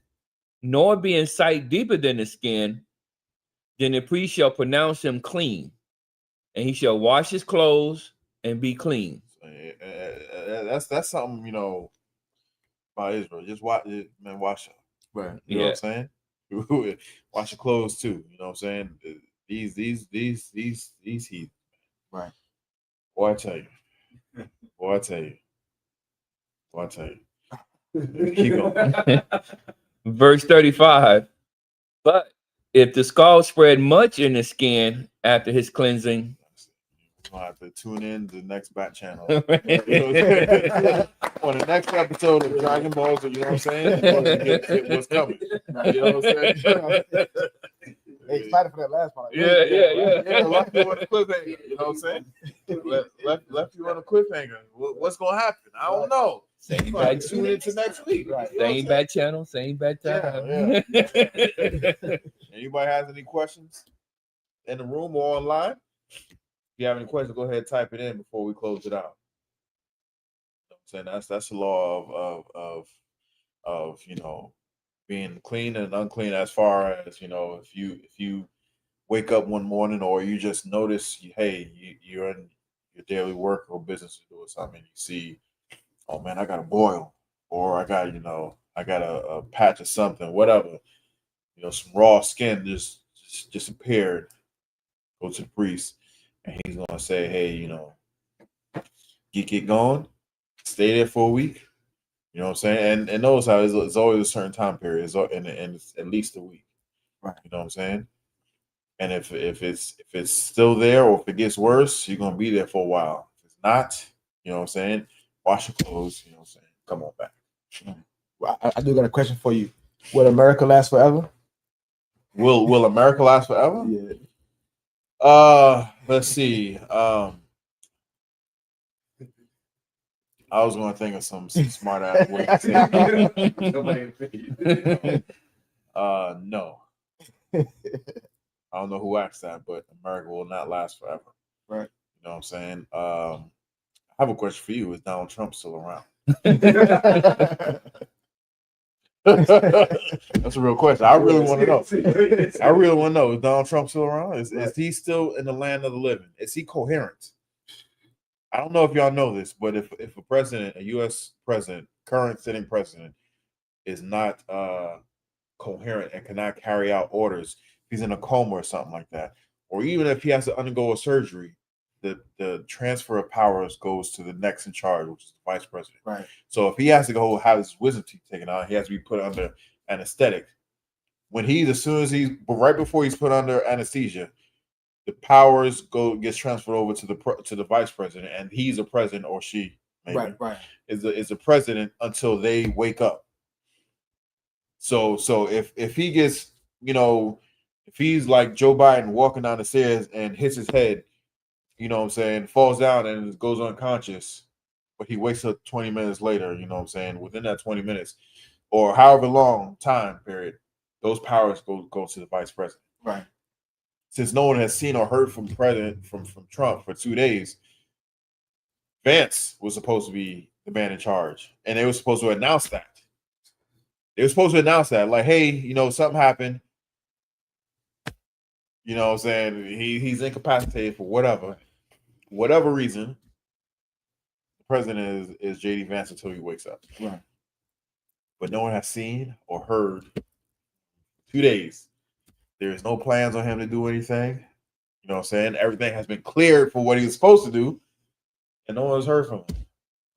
nor be in sight deeper than the skin, then the priest shall pronounce him clean, and he shall wash his clothes and be clean. That's something, by Israel. Just wash it, man. Wash it. Right. You know what I'm saying? Wash your clothes too. You know what I'm saying? These heat. Right. Boy, I tell you. Keep going. Verse 35. But if the skull spread much in the skin after his cleansing, I'll have to tune in to the next Bat channel. On the next episode of Dragon Balls, you know what I'm saying? Get what's coming. You know what I'm saying? Hey, excited for that last part. Yeah. Left you on a cliffhanger. You know what I'm saying? Left you on a cliffhanger. What's gonna happen? I don't know. Same bad tune into next week. Right. Same bad channel, same bad time. Yeah. Anybody has any questions in the room or online? If you have any questions, go ahead and type it in before we close it out. You know what I'm saying that's the law of being clean and unclean, as far as if you wake up one morning or you just notice you're in your daily work or business or doing something, and you see, oh man, I got a boil, or I got a patch of something, whatever, some raw skin just appeared. Go to the priest, and he's gonna say, hey, get going, stay there for a week. You know what I'm saying? And notice how it's always a certain time period, and it's at least a week. Right. You know what I'm saying? And if it's still there, or if it gets worse, you're gonna be there for a while. If it's not, you know what I'm saying? Wash your clothes. You know what I'm saying? Come on back. Well, I do got a question for you. Will America last forever? Will America last forever? Yeah. Let's see. I was going to think of some smart ass way to say it. No. I don't know who asked that, but America will not last forever. Right. You know what I'm saying? I have a question for you. Is Donald Trump still around? That's a real question. I really want to know. Is Donald Trump still around? Is he still in the land of the living? Is he coherent? I don't know if y'all know this, but if a U.S. president, current sitting president, is not coherent and cannot carry out orders, if he's in a coma or something like that, or even if he has to undergo a surgery, the transfer of powers goes to the next in charge, which is the vice president. Right. So if he has to go have his wisdom teeth taken out, he has to be put under anesthetic. when but right before he's put under anesthesia, the powers gets transferred over to the vice president, and he's a president, or she maybe is a president until they wake up. So if he gets, if he's like Joe Biden walking down the stairs and hits his head, you know what I'm saying, falls down and goes unconscious, but he wakes up 20 minutes later, you know what I'm saying, within that 20 minutes or however long time period, those powers go to the vice president. Right. Since no one has seen or heard from Trump for 2 days, Vance was supposed to be the man in charge, and they were supposed to announce that. Like, hey, something happened. You know what I'm saying? He's incapacitated for whatever reason. The president is JD Vance until he wakes up. Right. But no one has seen or heard 2 days. There is no plans on him to do anything. You know what I'm saying? Everything has been cleared for what he was supposed to do, and no one's heard from him.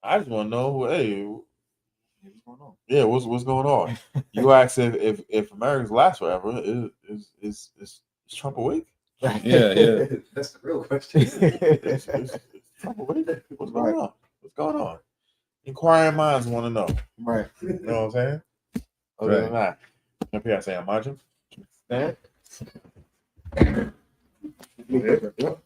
I just want to know, hey, what's going on? Yeah, what's going on? You asked if Americans last forever, is Trump awake? Yeah. That's the real question. Is Trump awake? What's going on? What's going on? Inquiring minds want to know. Right. You know what I'm saying? Other than that, up here I say, imagine. Stand. Yep.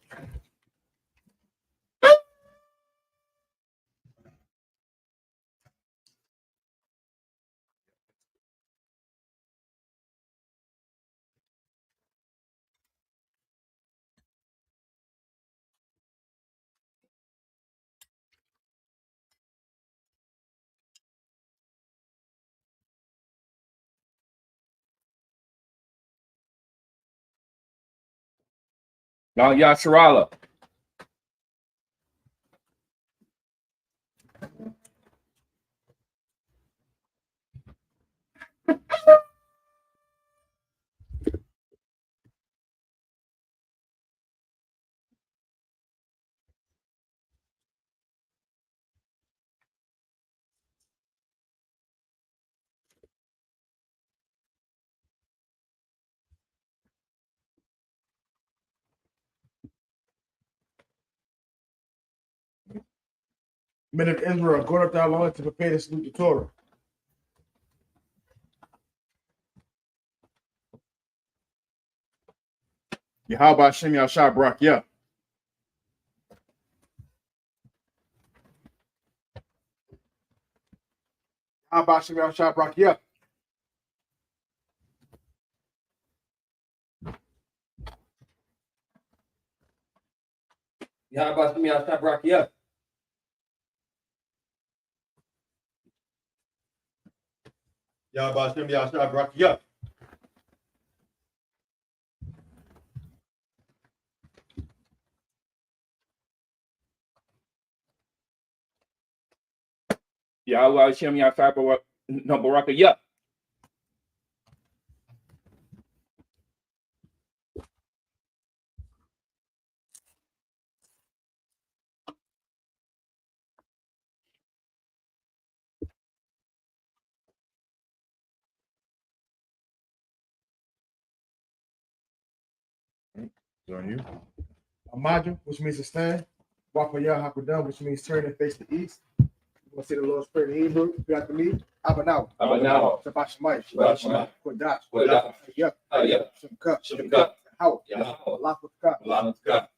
Now, Yasharala. Men of Israel, go up thou Lord to prepare to salute the Torah. Yahweh Hashem Yahshua Barak Yah. Yahweh Hashem Yahshua Barak Yah. Yahweh Hashem Yahshua Barak Yah. Yahweh Hashem Yahshua Barak Yah. Yahweh Hashem Yahshua Baraka Yah. On you. Amadja, which means to stand. Wapayah Hakudam, which means turn and face the east. You want to say the Lord's Prayer in Hebrew? You got to me. Abanaw. Shabbat Shemayim. Kodash. I.S.U.P.K. How? Lafaka.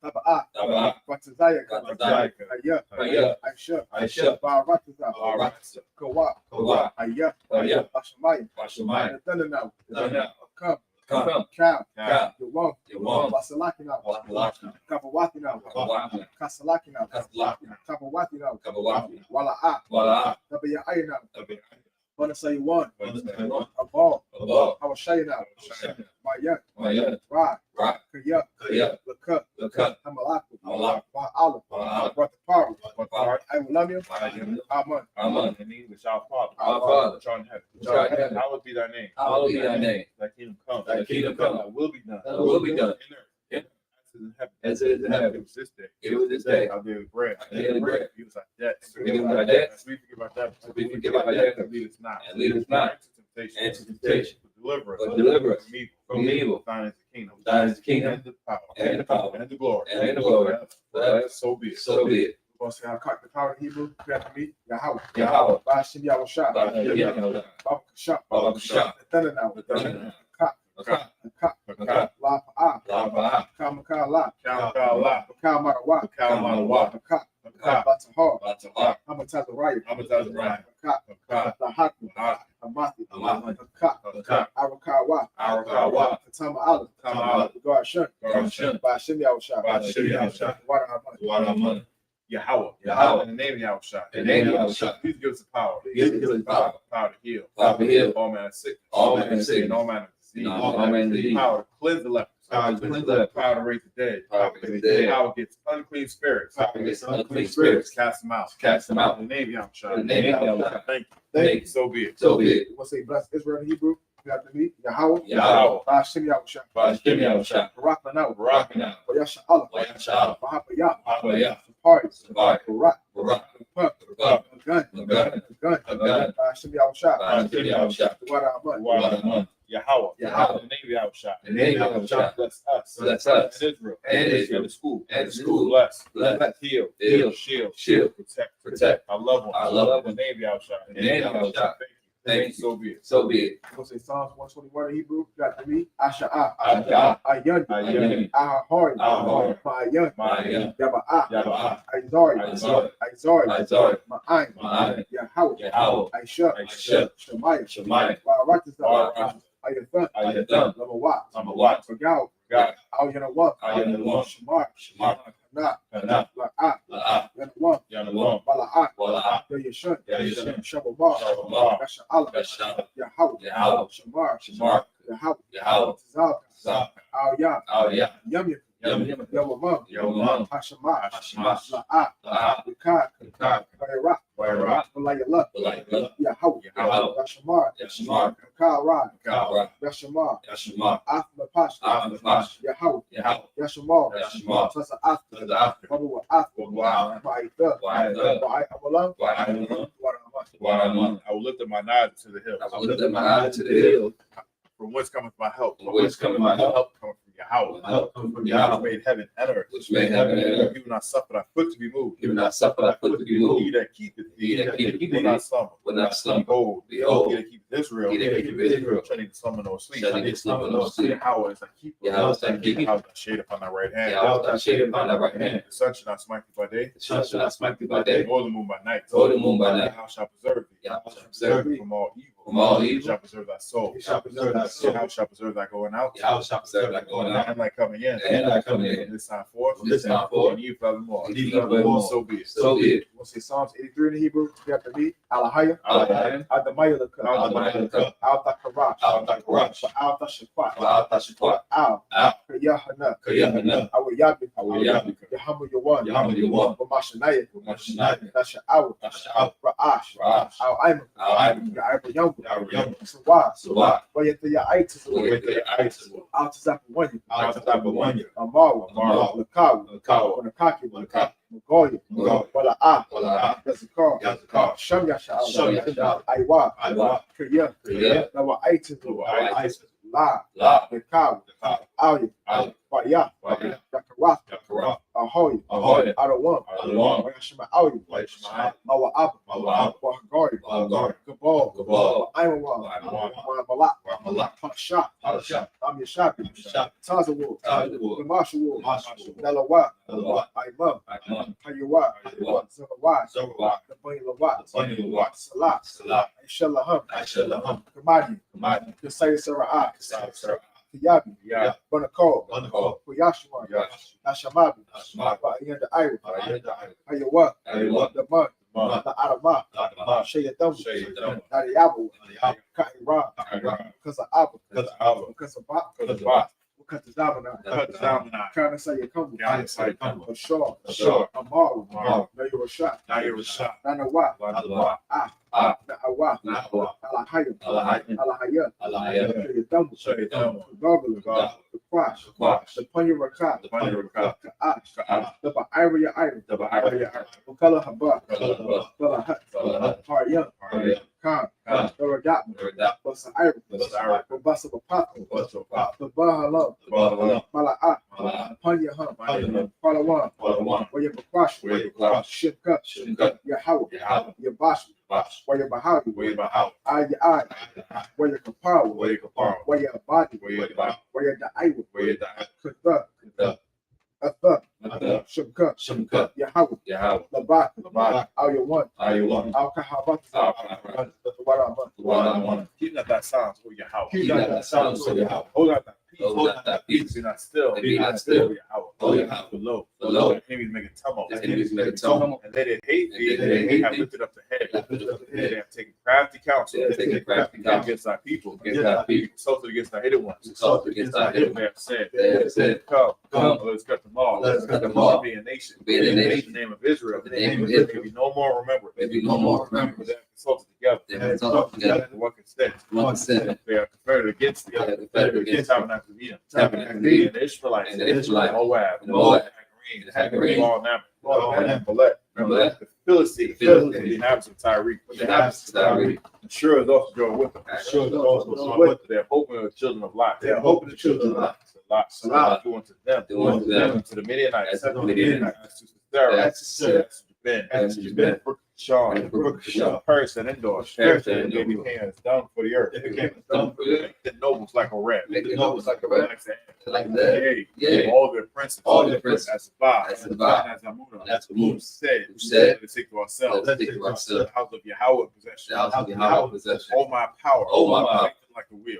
Taba'ah. Batazaya. I.S.U.P.K. Barataza. Kawa. I.S.U.P.K. Bashamayim. Thundernow. Come. Cow. Yawam. Wasalakina. Kabawakina. Kasalakina. Kabawakina. Wala'a. Tabaya'ayna. Wanasayuwan. Abal. Hawashayna. Mayat. Ra. Kaya. Lakuk. Hamalaku. Wa'aluk. Watapari. I will love you. Amen. In English, our Father. Our Father. Which art in heaven. Hallowed be thy name. Hallowed be thy name. Thy kingdom come. Thy kingdom come. Thy will be done. Thy will be done. In earth. As it is in heaven. Give us this day. Give us this day our daily bread. daily bread. Give us our debts. Forgive us our debts. As we forgive our debtors. We forgive our debtors. And lead us not. And lead us not into temptation. into temptation. deliver us, from evil. Thine is the kingdom, Thine is the kingdom, and the power, and the power, and the glory, and the glory. Forever. So be it. So be it. We're going to say, I cock the power in Hebrew. After me, Yahweh. Yahweh. Bashim Yahweh Shah. Baba Kasha. Baba Baba Kasha. Thunder now. Thunder. Cock. Ka. Cock. Ka. La Pa'a. La Ba'a. Kamaka La. Kala, Ka Marawa. Kala, Cock. Ka, Batahar. Batahar. Hamatazaraya. Hamatazaraya. Cock. Ka, Lahaku. Ha, Amathi. Amathi. Cock. Ka, Arakawa. Arakawa, Tama Allah. Tama Allah. Gar Shun. Garshun, Bashim Yahweh Shah. Bashim Yahweh Shah. Wada Haman. Waraman, Yahweh, Yahweh. in the name of Yahweh Shah. In the name of Yahweh Shah. Please give us the power. Please give us the power. Power to heal. Power to heal. All manner of sickness. All manner of sickness. And all manner of disease. All manner of disease. Power to cleanse the lepers. Power to cleanse the lepers. Power to raise the dead. Power to raise the dead. Power against unclean spirits. Power against unclean spirits. Cast them out. Cast them out. In the name of Yahweh Shah. In the name of Yahweh Shah. Thank you. Thank you. So be it. So be it. We're going to say, bless Israel in Hebrew. After me, Yahweh. Yahweh. Bashim Yahweh Shah. Bashim Yahweh Shah. Barak Lanau. Barak Lanau. Yasha Allah. Yasha Allah. Bahapayah. Bahapayah. Parties. Parties. Barak. Barak. Pump. Barak. A gun. A gun. A gun. A gun. Bashim Yahweh Shah. Bashim Yahweh Shah. Wada Haman. Waraman, Yahweh, Yahweh. in the name of Yahweh Shah. In the name of Yahweh Shah. Bless us. Bless us. And Israel. And Israel. And the school. And the school. Bless. Bless. Heal. Heal. Shield. Shield. Protect. Protect. Our loved ones. Our loved In the name of Yahweh Shah. In the name of Yahweh Shah. Thank you. Thank you. So be it. So be it. We're going to say Psalms 121 in Hebrew. After me, Asha'a. Asha'a. Ayan. Ayan. Ahahari. Ahahari. Ma'ayan. Ma'ayan. Yaba'a. Yaba'a. Aizari. Aizari. Aizari. Aizari. Ma'ayin. Ma'ayin. Yahweh. Yahweh. Aisha. Aisha. Shemaiah. Shemaiah. Barakatah. Ayathan. Ayathan. Lamawat. Lamawat. Bagal. God. Al Yanawam. Yanawam. Shamar. Shamar. Kana. Kana. La'at. La'at. Yanawam. Yanawam. Bala'at. Wala'at. Yashun. Yashun. Shabamar. Shabamar. Yasha Allah. Yasha. Yahweh. Yahweh. Shamar. Shamar. Yahweh. Yahweh. Zalka. Zalka. Al Yah. Al Yah. Yum Yum. Yawamam. Yawamam. Hashemah. Hashemah. La'at. La'at. Yakad. Yakad. Bayrak. Bayrak. Balayallah. Balayallah. Yahweh. Yahweh. Yashamar. Yashamar. Kakarad. Kakarad. Yashamar. Yashamar. Athma Pasha. Athma Pasha. Yahweh. Yahweh. Yashamar. Yashamar. Sasa Athma. Sasa Athma. Babu Athma. Wow. Ba'itha. Ba'itha. Ba'itabalam. Ba'itabalam. Waraman. I will lift up my eyes to the hills. I will lift up my eyes to the hill. From whence cometh my help? From whence cometh my help? Cometh from Yahweh. My help comes from Which Yahweh, made heaven and earth. which made heaven and earth. You will not suffer thy foot to be moved. You will not suffer thy foot to be He moved. that keepeth He that keepeth will thee not slumber. will not slumber. Behold, Behold, he that keepeth Israel, he that keepeth Israel, shall neither slumber nor sleep. shall neither slumber nor sleep. Yahweh is thy keeper. Yahweh is thy keeper. Yahweh is thy shade upon thy right hand. Yahweh is thy shade upon thy right hand. The sun shall not smite thee by day, The sun shall not smite thee by day, nor the moon by night. nor the moon by night. Yahweh shall preserve thee. Yahweh shall preserve thee from all evil. from all He evil. shall preserve thy soul. He shall preserve thy soul. Yahweh shall preserve thy going out. Yahweh shall preserve thy going out And thy coming in. and thy coming in. From this time forth. From this time forth. And you forevermore. And you forevermore. So be it. So be it. We'll say Psalms 83 in the Hebrew. After me, Alahaya. Alahaya. Adamayalaka. Adamayalaka. Alta Karash. Alta Karash. Alta Shafat. Alta Shafat. Al. Al. Yahanna. Yahanna. Awayabi. Awayabi. Yahamu Yawan. Yahamu Yawan. Wamashanaya. Wamashanaya. Nasha'aw. Nasha'aw. Ra'ash. Ra'ash. Al Aiman. Al Aiman. Ya'abu Yambu. Ya'abu Yambu. Sawa. Sawa. Wayata Ya'aitis. Wayata Ya'aitis. Alta Zapawanya. Alta Zapawanya. Amawa. Amawa. Lakawa. Lakawa. Wanakaki. Wanakaki. Magoya. Magoya. Wala'ah. Wala'ah. Yazakar. Yazakar. Sham Yasha'al. Sham Yasha'al. Aywa. Aywa. Kriya. Kriya. Nawa'aitis. Nawa'aitis. La. La. Lakawa. Lakawa. Alya. Alya. Faya. Faya. Yakarath. Yakarath. Ahoy. Ahoy. Adawam. Adawam. Wayashima Alya. Wayashima. Mawa'ab. Mawa'ab. Wahagari. Wahagari. Gabal. Gabal. Aymawa. Aymawa. Malak. Malak. Haksha. Haksha. Am Yashapi. Yashapi. Tazawul. Tazawul. Marshall. Marshall. Nalawa. Nalawa. Imam. Imam. Hayawat. Hayawat. Zawawat. Zawawat. The Bunny Lawat. Bunny Lawat. Salah. Salah. Shalaham. Shalaham. Kamadi. Kamadi. Kasaya Sara'ah. Sarah. Kiyabi. Yeah. Banakol. Banakol. Kuyashwan. Yash. Nashamabi. Nashamabi. Ba'ayanda Ira. Ayanda. Hayawat. Ayawat. The Mun. Mun. The Adamah. Adamah. Shayadamu. Shayadamu. Nadiyabu. Nadiyabu. Ka'iran. Ka'iran. Because of Abba. Because of Abba. Because of Ba. Because of Ba. Because of Zamana. Cut down now. Kana Sayakambu. Kana Sayakambu. Ashar. Ashar. Amaru. Amaru. Nayu Rashad. Now you're shot. Nanawa. Nanawa. Ah. Ah. Na'awa. Na'awa. Alahayim. Alahayim. Alahayah. Alahayah. Shayadamu. Shayadamu. Gargle. Gargle. The Quash. The Quash. The Punya Rakat. The Punya Rakat. Ka'ash. Ka'ash. The Ba'ira Iron. The Ba'ira. Wakala Haba. Wakala Haba. Balahat. Balahat. Haryam. Haryam. Khan. Khan. The Radatman. The Radatman. Basa Ira, Basa Papa, the Bahala, Mala'a, Panya Palawan, Waya Pakwash, Shipka, Yahawa, Yabash, Waya Bahawi, Aya, Waya Kapawa, Waya Abadi, Waya Daiwa, Kuta, Shipka, Yahawa, Labak, Aya one, Al Kahabat, Keep not that silence for Yahweh. Hold out that peace. Hold out that peace. Be not still. Be not still. Yahweh. Below. Below. Enemies making tumult. And they that hate thee, And they that hate have thee, lifted up the head. They have taken crafty counsel. Against thy people. Consulted against thy hidden ones. They have said, Come, let's cut them off. Be a nation. In the name of Israel. May be no more remembered. They have consulted together. What instead? They are confederate against thee. Against Tabernacle of Edom. And the Israelites. Moab. Hagarene. The Philistines. The inhabitants of Tyre. Sure is also going with them. They're hoping of the children of Lot. Lot doing to them. To the Midianites. To Ben. Sean, Paris and Indoors. They became as dung for the earth. Make the nobles like a rat. Like that. Yea. All their princes. As As Amunah said. Let's take to ourselves. The house of Yahweh possession. All my power.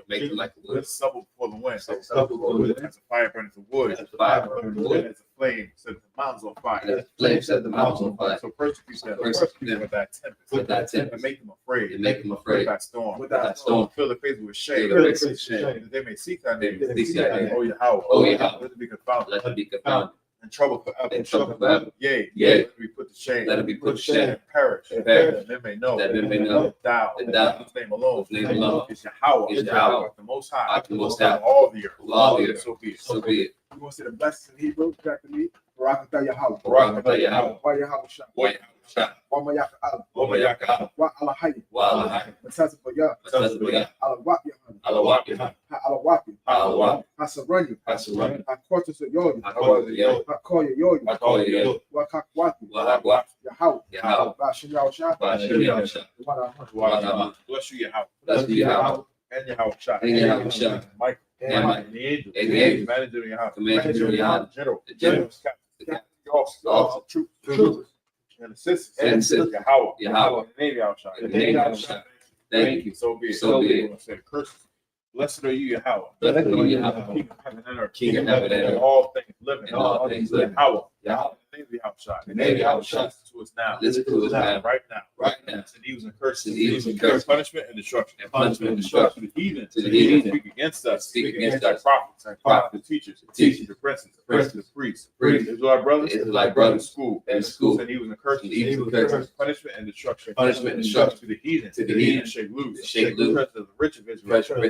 Make them like a wheel. Let's stubble before the wind. As a fire burns the wood. As a flame sets the mountains on fire. So persecute them with that tempest. And make them afraid. With that storm. Fill their face with shame. That they may seek thy name. Oh Yahweh. Let them be confounded. And trouble forever. Yea. Let them be put to shame. And perish. That they may know. That thou. Whose name alone. Is Yahweh. The Most High. All the earth. So be it. You want to say the blessings in Hebrew? Back to me. Barakatah Yahweh. Wa Yahweh Shah. Wa Mayaka Al. Wa Alahayy. Matazah Bayah. Alawap Yahanna. Alawap. Hasaranya. Hakortas Yoyo. Hakoya Yoyo. Wa Kakwati. Yahweh. Bashim Yahweh. Bless you, Yahweh. And Yahweh Shah. Michael. And the angels. Manager Yahweh. General. All troops. And assistants. Yahweh. And the name Yahweh. Thank you. So be it. Say curses. Blessed are you, Yahweh. King of heaven and earth. And all things living. Yahweh. The name Yahweh Shah. To us now. Right now. And evils and curses. Punishment and destruction. To the heathen. Speak against us. Speak against our prophets. The teachers. The princes. The priests. Israelite brothers. School. And evils and curses. Punishment and destruction. To the heathen. Shake loose. The rich of Israel.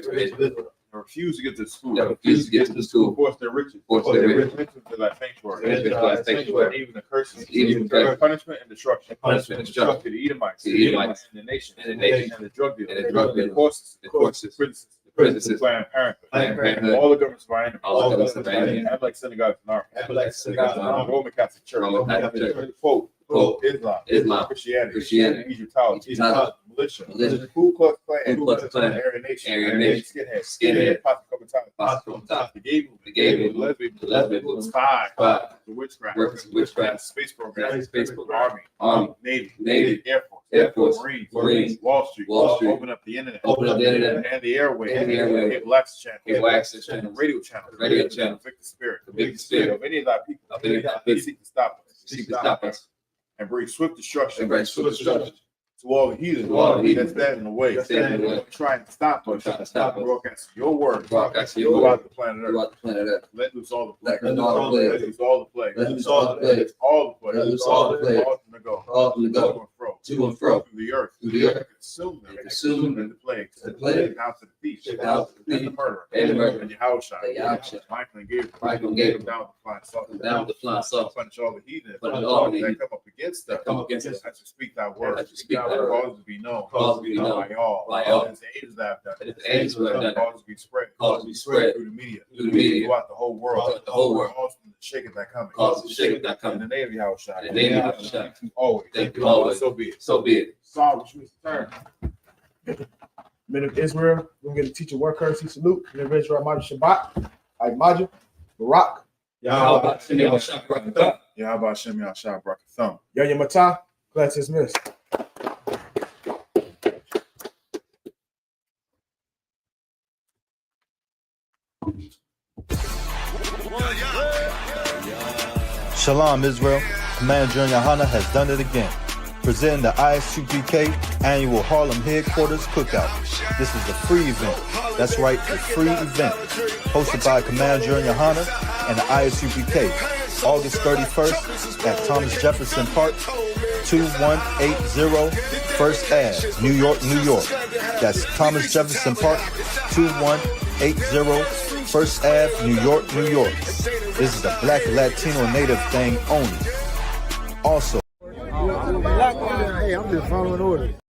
Refuse to get to school. Force their riches. To thy sanctuary. Even the curses. Punishment and destruction. To the Edomites. And the nation. And the drug dealers. The courses. The Planned Parenthood. All the governments of our enemies. Like synagogues and armies. Roman Catholic Church. Pope. Islam. Christianity. Egyptology. Militia. Ku Klux Klan. Aryan Nation. Skinhead. The gay lesbian. Spy. The witchcraft. Space program. Army. Navy. Air Force. Marines. Wall Street. Open up the internet. And the airway. Cable access channel. And radio channel. Convict the spirit of any of thy people. Seek to stop us. And bring swift destruction. To all the heathen that stand in the way. Trying to stop us. Broadcast your word. Throughout the planet Earth. Let loose all the plagues. Let loose all the plagues. All from the go. To and fro. Through the earth. Consume them. And the plagues. Down to the thief. And the murderer. And Yahweh Shah. Michael and Gabriel. Down with the flying saucer. Punish all the heathen. That come up against us. come against us. As you speak that word. As you speak that word. Cause to be known. Cause to be known. By all. By all. As the angels that have done. As the angels that have done. Cause to be spread. Cause to be spread. Through the media. Through the media. Throughout the whole world. Throughout the whole world. Cause the shaking that coming. Cause the shaking that coming. In the name of Yahushua. In the name of Yahushua. Always. Thank you always. So be it. So be it. Saul, which means turn. Men of Israel, we're going to teach a word currency salute. Men of Israel, Majah Shabbat, Majah, Barak, Yahweh Shem Yahushua Barakatah. Yahweh Shem Yahushua Barakatah. Yahya Matah, class dismissed. Shalom, Israel. Commander General Yahanna has done it again. Presenting the I.S.U.P.K annual Harlem headquarters cookout. This is a free event. That's right, a free event. Hosted by Commander General Yahanna and the I.S.U.P.K. August 31st at Thomas Jefferson Park, 2180 First Ave, New York, New York. That's Thomas Jefferson Park, 2180 First Ave, New York, New York. This is a Black Latino Native thing only. Also, Hey, I'm just following orders.